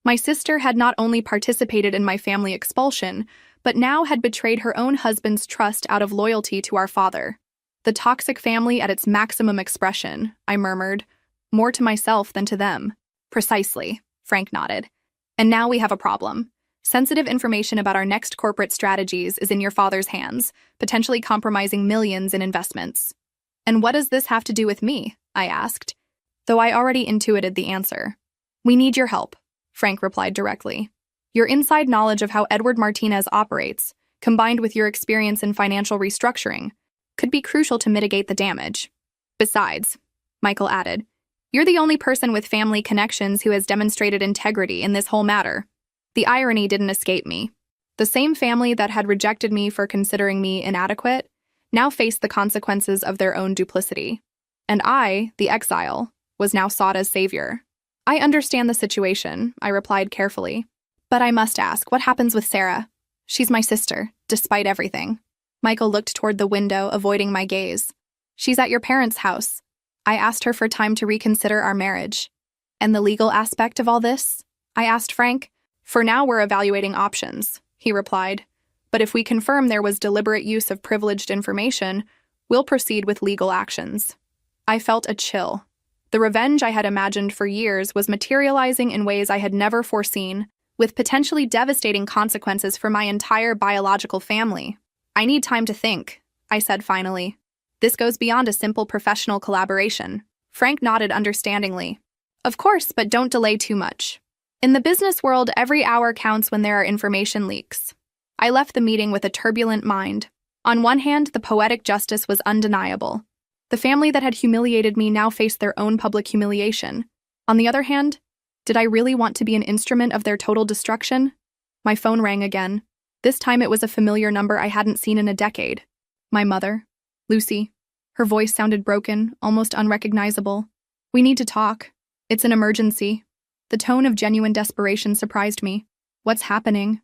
My sister had not only participated in my family expulsion, but now had betrayed her own husband's trust out of loyalty to our father. The toxic family at its maximum expression, I murmured, more to myself than to them. Precisely, Frank nodded. And now we have a problem. Sensitive information about our next corporate strategies is in your father's hands, potentially compromising millions in investments. And what does this have to do with me? I asked, though I already intuited the answer. We need your help, Frank replied directly. Your inside knowledge of how Edward Martinez operates, combined with your experience in financial restructuring, could be crucial to mitigate the damage. Besides, Michael added, you're the only person with family connections who has demonstrated integrity in this whole matter. The irony didn't escape me. The same family that had rejected me for considering me inadequate now faced the consequences of their own duplicity. And I, the exile, was now sought as savior. I understand the situation, I replied carefully. But I must ask, what happens with Sarah? She's my sister, despite everything. Michael looked toward the window, avoiding my gaze. She's at your parents' house. I asked her for time to reconsider our marriage. And the legal aspect of all this? I asked Frank. For now, we're evaluating options, he replied. But if we confirm there was deliberate use of privileged information, we'll proceed with legal actions. I felt a chill. The revenge I had imagined for years was materializing in ways I had never foreseen, with potentially devastating consequences for my entire biological family. I need time to think, I said finally. This goes beyond a simple professional collaboration. Frank nodded understandingly. Of course, but don't delay too much. In the business world, every hour counts when there are information leaks. I left the meeting with a turbulent mind. On one hand, the poetic justice was undeniable. The family that had humiliated me now faced their own public humiliation. On the other hand, did I really want to be an instrument of their total destruction? My phone rang again. This time it was a familiar number I hadn't seen in a decade. My mother, Lucy. Her voice sounded broken, almost unrecognizable. We need to talk. It's an emergency. The tone of genuine desperation surprised me. What's happening?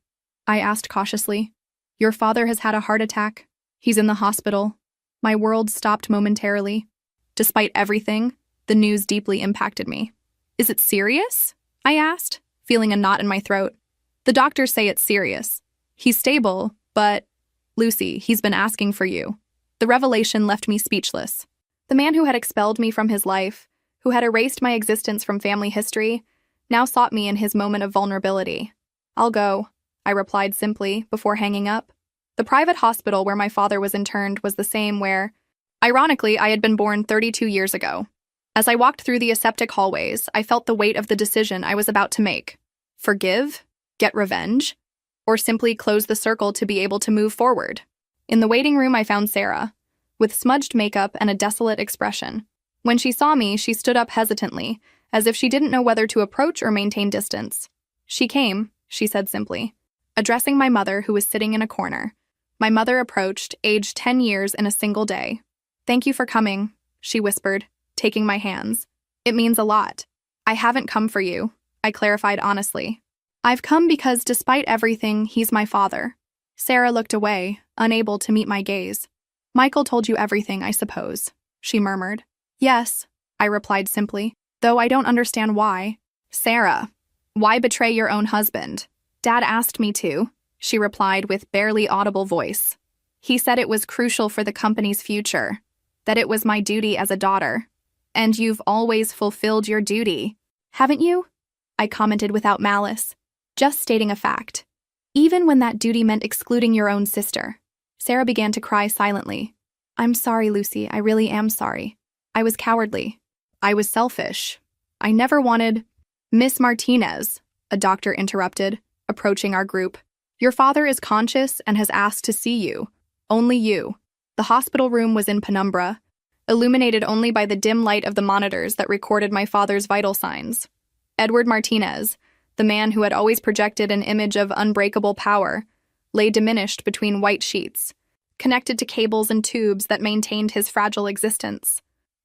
I asked cautiously. Your father has had a heart attack. He's in the hospital. My world stopped momentarily. Despite everything, the news deeply impacted me. Is it serious? I asked, feeling a knot in my throat. The doctors say it's serious. He's stable, but... Lucy, he's been asking for you. The revelation left me speechless. The man who had expelled me from his life, who had erased my existence from family history, now sought me in his moment of vulnerability. I'll go, I replied simply, before hanging up. The private hospital where my father was interned was the same where, ironically, I had been born 32 years ago. As I walked through the aseptic hallways, I felt the weight of the decision I was about to make. Forgive? Get revenge? Or simply close the circle to be able to move forward? In the waiting room, I found Sarah, with smudged makeup and a desolate expression. When she saw me, she stood up hesitantly, as if she didn't know whether to approach or maintain distance. She came, she said simply, addressing my mother, who was sitting in a corner. My mother approached, aged 10 years in a single day. Thank you for coming, she whispered, taking my hands. It means a lot. I haven't come for you, I clarified honestly. I've come because, despite everything, he's my father. Sarah looked away, unable to meet my gaze. Michael told you everything, I suppose, she murmured. Yes, I replied simply, though I don't understand why. Sarah, why betray your own husband? Dad asked me to, she replied with barely audible voice. He said it was crucial for the company's future, that it was my duty as a daughter. And you've always fulfilled your duty, haven't you? I commented without malice, just stating a fact. Even when that duty meant excluding your own sister. Sarah began to cry silently. I'm sorry, Lucy, I really am sorry. I was cowardly. I was selfish. I never wanted... Miss Martinez, a doctor interrupted, approaching our group. Your father is conscious and has asked to see you. Only you. The hospital room was in penumbra, illuminated only by the dim light of the monitors that recorded my father's vital signs. Edward Martinez, the man who had always projected an image of unbreakable power, lay diminished between white sheets, connected to cables and tubes that maintained his fragile existence.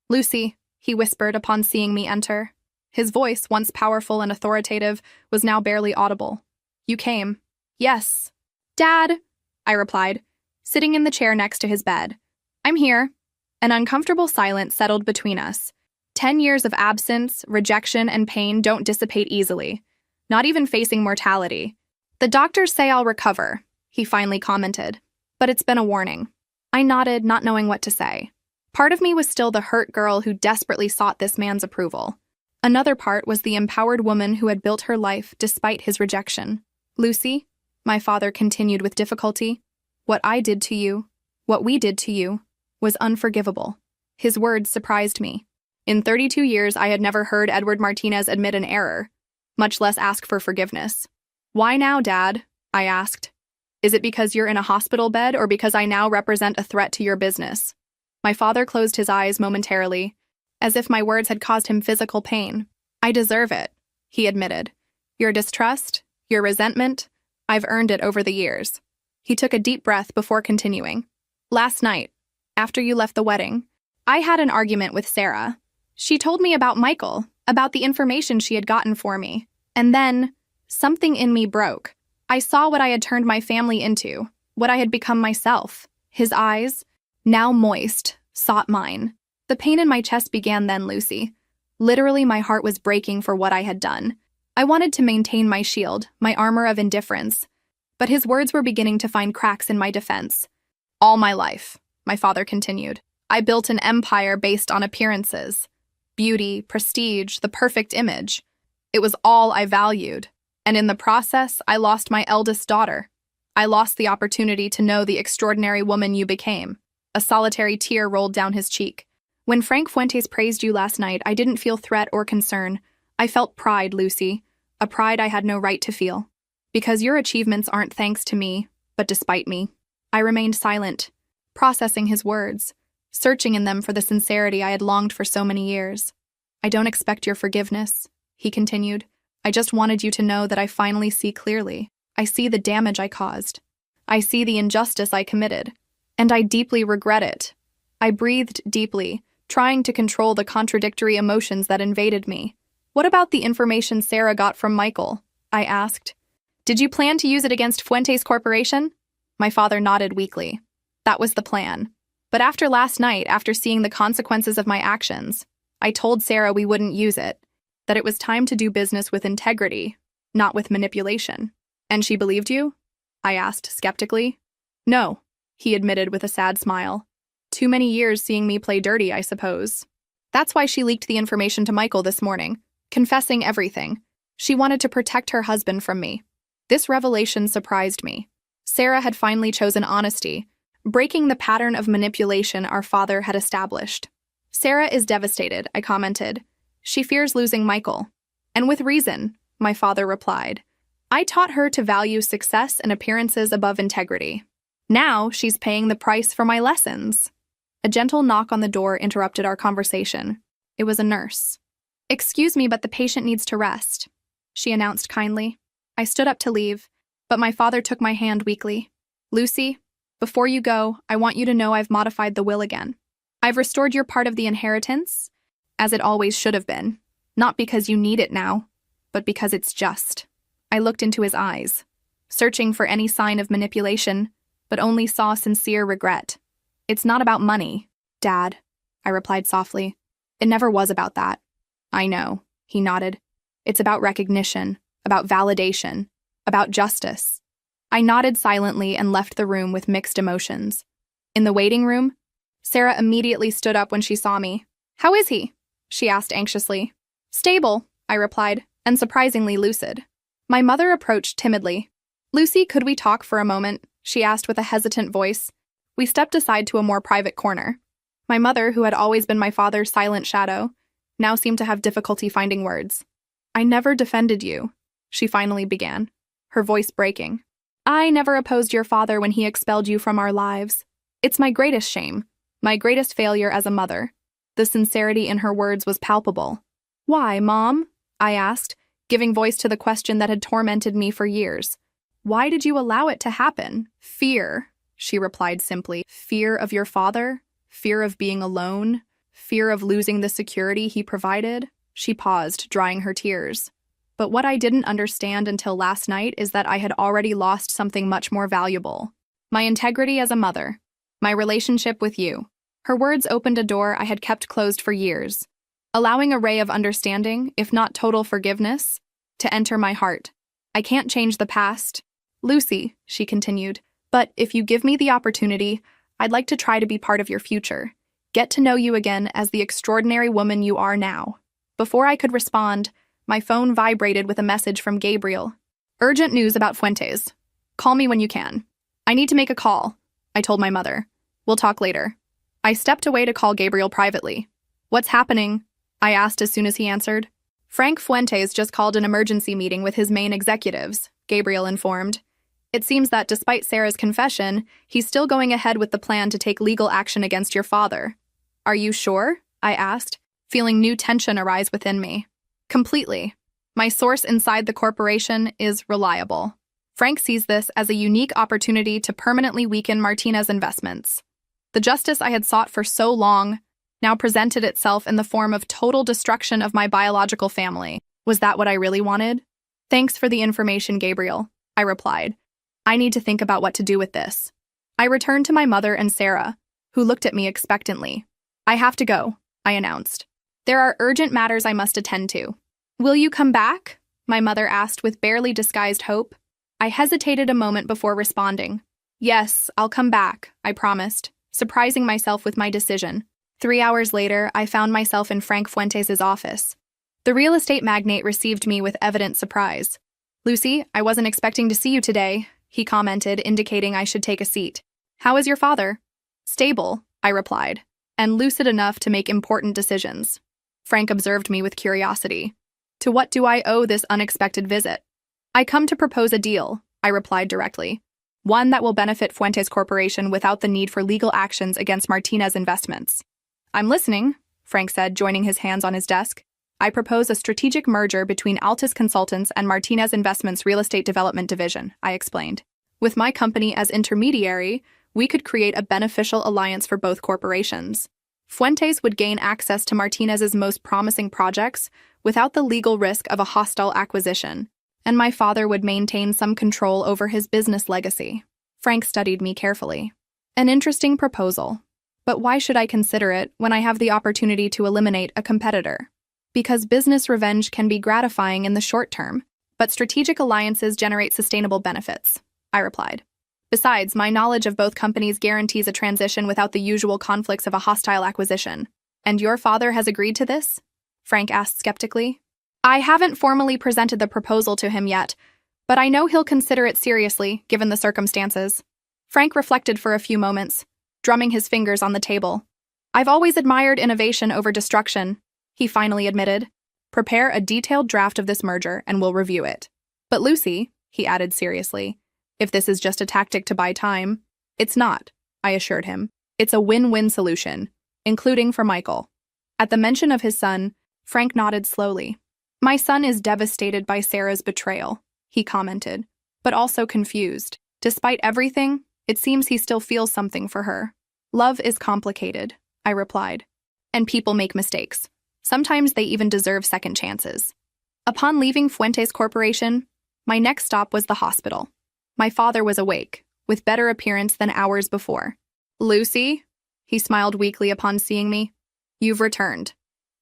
"Lucy," he whispered upon seeing me enter. His voice, once powerful and authoritative, was now barely audible. "You came." "Yes." "Dad," I replied, sitting in the chair next to his bed. "I'm here." An uncomfortable silence settled between us. 10 years of absence, rejection, and pain don't dissipate easily, not even facing mortality. "The doctors say I'll recover," he finally commented. "But it's been a warning." I nodded, not knowing what to say. Part of me was still the hurt girl who desperately sought this man's approval. Another part was the empowered woman who had built her life despite his rejection. "Lucy," my father continued with difficulty, "what I did to you, what we did to you, was unforgivable." His words surprised me. In 32 years, I had never heard Edward Martinez admit an error, much less ask for forgiveness. "Why now, Dad?" I asked. "Is it because you're in a hospital bed or because I now represent a threat to your business?" My father closed his eyes momentarily, as if my words had caused him physical pain. "I deserve it," he admitted. "Your distrust, your resentment, I've earned it over the years." He took a deep breath before continuing. "Last night, after you left the wedding, I had an argument with Sarah. She told me about Michael, about the information she had gotten for me. And then, something in me broke. I saw what I had turned my family into, what I had become myself. His eyes, now moist, sought mine. The pain in my chest began then, Lucy. Literally, my heart was breaking for what I had done. I wanted to maintain my shield, my armor of indifference. But his words were beginning to find cracks in my defense. "All my life," my father continued, "I built an empire based on appearances. Beauty, prestige, the perfect image. It was all I valued. And in the process, I lost my eldest daughter. I lost the opportunity to know the extraordinary woman you became." A solitary tear rolled down his cheek. "When Frank Fuentes praised you last night, I didn't feel threat or concern. I felt pride, Lucy, a pride I had no right to feel. Because your achievements aren't thanks to me, but despite me." I remained silent, processing his words, searching in them for the sincerity I had longed for so many years. "I don't expect your forgiveness," he continued. "I just wanted you to know that I finally see clearly. I see the damage I caused. I see the injustice I committed. And I deeply regret it." I breathed deeply, trying to control the contradictory emotions that invaded me. "What about the information Sarah got from Michael?" I asked. "Did you plan to use it against Fuentes Corporation?" My father nodded weakly. "That was the plan. But after last night, after seeing the consequences of my actions, I told Sarah we wouldn't use it, that it was time to do business with integrity, not with manipulation." "And she believed you?" I asked skeptically. "No," he admitted with a sad smile. "Too many years seeing me play dirty, I suppose. That's why she leaked the information to Michael this morning, confessing everything. She wanted to protect her husband from me." This revelation surprised me. Sarah had finally chosen honesty, breaking the pattern of manipulation our father had established. "Sarah is devastated," I commented. "She fears losing Michael." "And with reason," my father replied. "I taught her to value success and appearances above integrity. Now she's paying the price for my lessons." A gentle knock on the door interrupted our conversation. It was a nurse. "Excuse me, but the patient needs to rest," she announced kindly. I stood up to leave, but my father took my hand weakly. "Lucy, before you go, I want you to know I've modified the will again. I've restored your part of the inheritance, as it always should have been, not because you need it now, but because it's just." I looked into his eyes, searching for any sign of manipulation, but only saw sincere regret. "It's not about money, Dad," I replied softly. "It never was about that." "I know," he nodded. "It's about recognition, about validation, about justice." I nodded silently and left the room with mixed emotions. In the waiting room, Sarah immediately stood up when she saw me. "How is he?" she asked anxiously. "Stable," I replied, and surprisingly lucid. My mother approached timidly. "Lucy, could we talk for a moment?" she asked with a hesitant voice. We stepped aside to a more private corner. My mother, who had always been my father's silent shadow, now seemed to have difficulty finding words. "I never defended you," she finally began, her voice breaking. "I never opposed your father when he expelled you from our lives. It's my greatest shame, my greatest failure as a mother." The sincerity in her words was palpable. "Why, Mom?" I asked, giving voice to the question that had tormented me for years. "Why did you allow it to happen?" "Fear," she replied simply. Fear of your father? Fear of being alone? Fear of losing the security he provided? She paused, drying her tears. But what I didn't understand until last night is that I had already lost something much more valuable. My integrity as a mother. My relationship with you. Her words opened a door I had kept closed for years, allowing a ray of understanding, if not total forgiveness, to enter my heart. I can't change the past, Lucy, she continued, but if you give me the opportunity, I'd like to try to be part of your future. Get to know you again as the extraordinary woman you are now. Before I could respond, my phone vibrated with a message from Gabriel. Urgent news about Fuentes. Call me when you can. I need to make a call, I told my mother. We'll talk later. I stepped away to call Gabriel privately. What's happening? I asked as soon as he answered. Frank Fuentes just called an emergency meeting with his main executives, Gabriel informed. It seems that despite Sarah's confession, he's still going ahead with the plan to take legal action against your father. Are you sure? I asked, feeling new tension arise within me. Completely. My source inside the corporation is reliable. Frank sees this as a unique opportunity to permanently weaken Martinez investments. The justice I had sought for so long now presented itself in the form of total destruction of my biological family. Was that what I really wanted? Thanks for the information, Gabriel, I replied. I need to think about what to do with this. I returned to my mother and Sarah, who looked at me expectantly. I have to go, I announced. There are urgent matters I must attend to. Will you come back? My mother asked with barely disguised hope. I hesitated a moment before responding. Yes, I'll come back, I promised, surprising myself with my decision. 3 hours later, I found myself in Frank Fuentes' office. The real estate magnate received me with evident surprise. Lucy, I wasn't expecting to see you today, he commented, indicating I should take a seat. How is your father? Stable, I replied, and lucid enough to make important decisions. Frank observed me with curiosity. To what do I owe this unexpected visit? I come to propose a deal, I replied directly. One that will benefit Fuentes Corporation without the need for legal actions against Martinez investments. I'm listening, Frank said, joining his hands on his desk. I propose a strategic merger between Altus Consultants and Martinez Investments Real Estate Development Division, I explained. With my company as intermediary, we could create a beneficial alliance for both corporations. Fuentes would gain access to Martinez's most promising projects without the legal risk of a hostile acquisition, and my father would maintain some control over his business legacy. Frank studied me carefully. An interesting proposal. But why should I consider it when I have the opportunity to eliminate a competitor? Because business revenge can be gratifying in the short term, but strategic alliances generate sustainable benefits, I replied. Besides, my knowledge of both companies guarantees a transition without the usual conflicts of a hostile acquisition. And your father has agreed to this? Frank asked skeptically. I haven't formally presented the proposal to him yet, but I know he'll consider it seriously, given the circumstances. Frank reflected for a few moments, drumming his fingers on the table. I've always admired innovation over destruction, he finally admitted. Prepare a detailed draft of this merger and we'll review it. But Lucy, he added seriously, if this is just a tactic to buy time, it's not, I assured him. It's a win-win solution, including for Michael. At the mention of his son, Frank nodded slowly. My son is devastated by Sarah's betrayal, he commented, but also confused. Despite everything, it seems he still feels something for her. Love is complicated, I replied. And people make mistakes. Sometimes they even deserve second chances. Upon leaving Fuentes Corporation, my next stop was the hospital. My father was awake, with better appearance than hours before. Lucy? He smiled weakly upon seeing me. You've returned.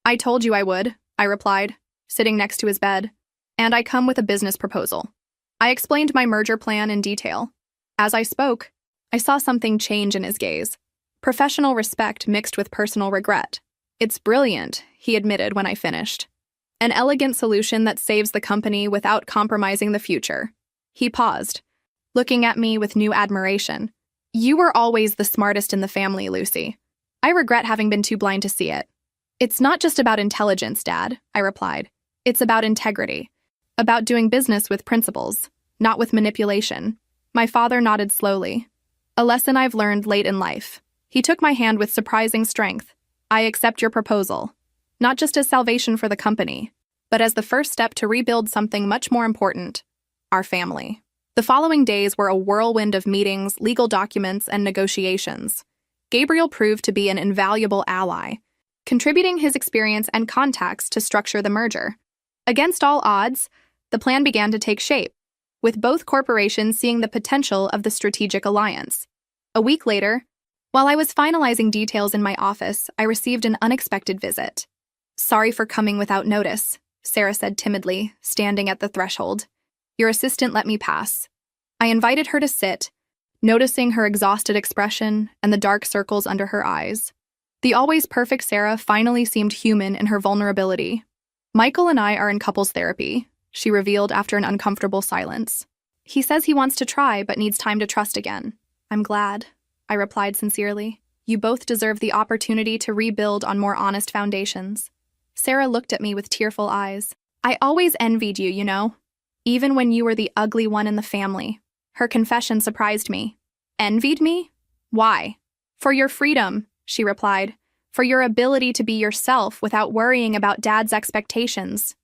I told you I would, I replied, sitting next to his bed. And I come with a business proposal. I explained my merger plan in detail. As I spoke, I saw something change in his gaze. Professional respect mixed with personal regret. It's brilliant, he admitted when I finished. An elegant solution that saves the company without compromising the future. He paused, looking at me with new admiration. You were always the smartest in the family, Lucy. I regret having been too blind to see it. It's not just about intelligence, Dad, I replied. It's about integrity. About doing business with principles, not with manipulation. My father nodded slowly. A lesson I've learned late in life. He took my hand with surprising strength. I accept your proposal. Not just as salvation for the company, but as the first step to rebuild something much more important. Our family. The following days were a whirlwind of meetings, legal documents, and negotiations. Gabriel proved to be an invaluable ally, contributing his experience and contacts to structure the merger. Against all odds, the plan began to take shape, with both corporations seeing the potential of the strategic alliance. A week later, while I was finalizing details in my office, I received an unexpected visit. "Sorry for coming without notice," Sarah said timidly, standing at the threshold. "Your assistant let me pass." I invited her to sit, noticing her exhausted expression and the dark circles under her eyes. The always perfect Sarah finally seemed human in her vulnerability. "Michael and I are in couples therapy," she revealed after an uncomfortable silence. "He says he wants to try but needs time to trust again." "I'm glad," I replied sincerely. "You both deserve the opportunity to rebuild on more honest foundations." Sarah looked at me with tearful eyes. "I always envied you, you know, even when you were the ugly one in the family." Her confession surprised me. "Envied me? Why?" "For your freedom," she replied. "For your ability to be yourself without worrying about Dad's expectations.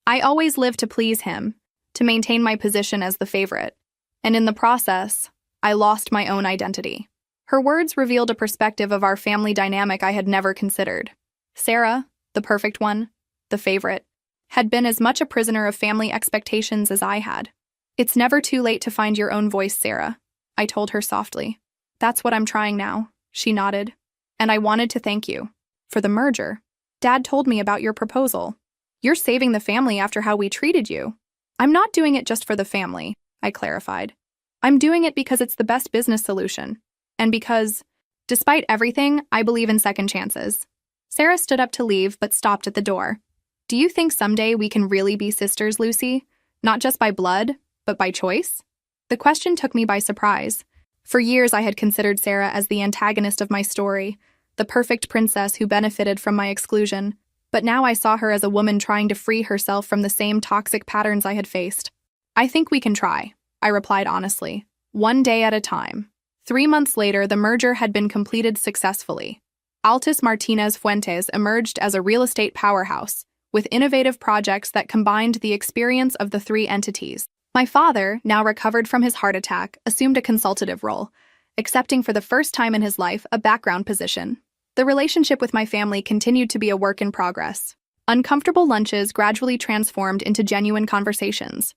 I always lived to please him, to maintain my position as the favorite. And in the process, I lost my own identity." Her words revealed a perspective of our family dynamic I had never considered. Sarah, the perfect one, the favorite, had been as much a prisoner of family expectations as I had. "It's never too late to find your own voice, Sarah," I told her softly. "That's what I'm trying now," she nodded. "And I wanted to thank you for the merger. Dad told me about your proposal. You're saving the family after how we treated you." "I'm not doing it just for the family," I clarified. "I'm doing it because it's the best business solution. And because, despite everything, I believe in second chances." Sarah stood up to leave but stopped at the door. "Do you think someday we can really be sisters, Lucy? Not just by blood, but by choice?" The question took me by surprise. For years I had considered Sarah as the antagonist of my story, the perfect princess who benefited from my exclusion. But now I saw her as a woman trying to free herself from the same toxic patterns I had faced. "I think we can try," I replied honestly. "One day at a time." 3 months later, the merger had been completed successfully. Altus Martinez Fuentes emerged as a real estate powerhouse, with innovative projects that combined the experience of the three entities. My father, now recovered from his heart attack, assumed a consultative role, accepting for the first time in his life a background position. The relationship with my family continued to be a work in progress. Uncomfortable lunches gradually transformed into genuine conversations.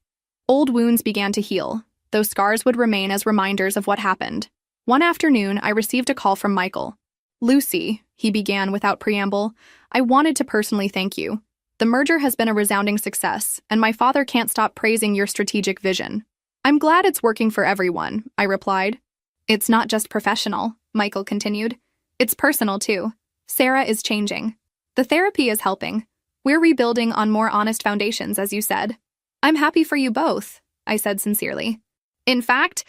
Old wounds began to heal, though scars would remain as reminders of what happened. One afternoon, I received a call from Michael. "Lucy," he began without preamble, "I wanted to personally thank you. The merger has been a resounding success, and my father can't stop praising your strategic vision." "I'm glad it's working for everyone," I replied. "It's not just professional," Michael continued. "It's personal, too. Sarah is changing. The therapy is helping. We're rebuilding on more honest foundations, as you said." "I'm happy for you both," I said sincerely. "In fact,"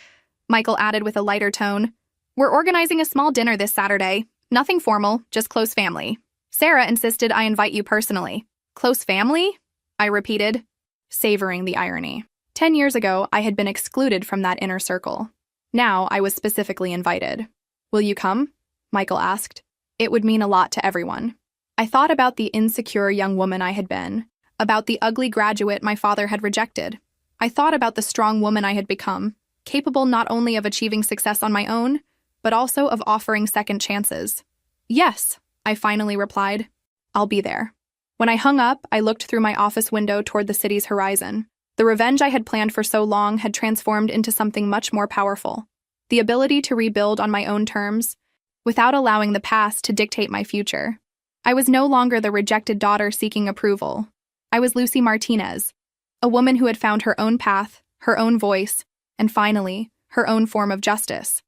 Michael added with a lighter tone, "we're organizing a small dinner this Saturday. Nothing formal, just close family. Sarah insisted I invite you personally." "Close family?" I repeated, savoring the irony. 10 years ago, I had been excluded from that inner circle. Now I was specifically invited. "Will you come?" Michael asked. It would mean a lot to everyone. I thought about the insecure young woman I had been, about the ugly graduate my father had rejected. I thought about the strong woman I had become, capable not only of achieving success on my own, but also of offering second chances. "Yes," I finally replied. "I'll be there." When I hung up, I looked through my office window toward the city's horizon. The revenge I had planned for so long had transformed into something much more powerful. The ability to rebuild on my own terms, without allowing the past to dictate my future. I was no longer the rejected daughter seeking approval. I was Lucy Martinez, a woman who had found her own path, her own voice, and finally, her own form of justice.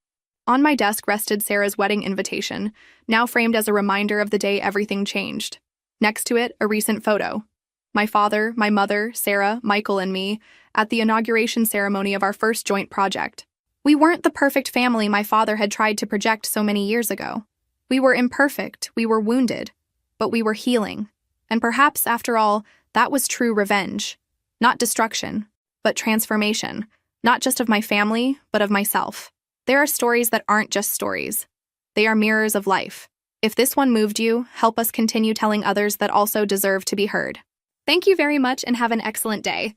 On my desk rested Sarah's wedding invitation, now framed as a reminder of the day everything changed. Next to it, a recent photo. My father, my mother, Sarah, Michael, and me at the inauguration ceremony of our first joint project. We weren't the perfect family my father had tried to project so many years ago. We were imperfect, we were wounded, but we were healing. And perhaps, after all, that was true revenge. Not destruction, but transformation. Not just of my family, but of myself. There are stories that aren't just stories. They are mirrors of life. If this one moved you, help us continue telling others that also deserve to be heard. Thank you very much and have an excellent day.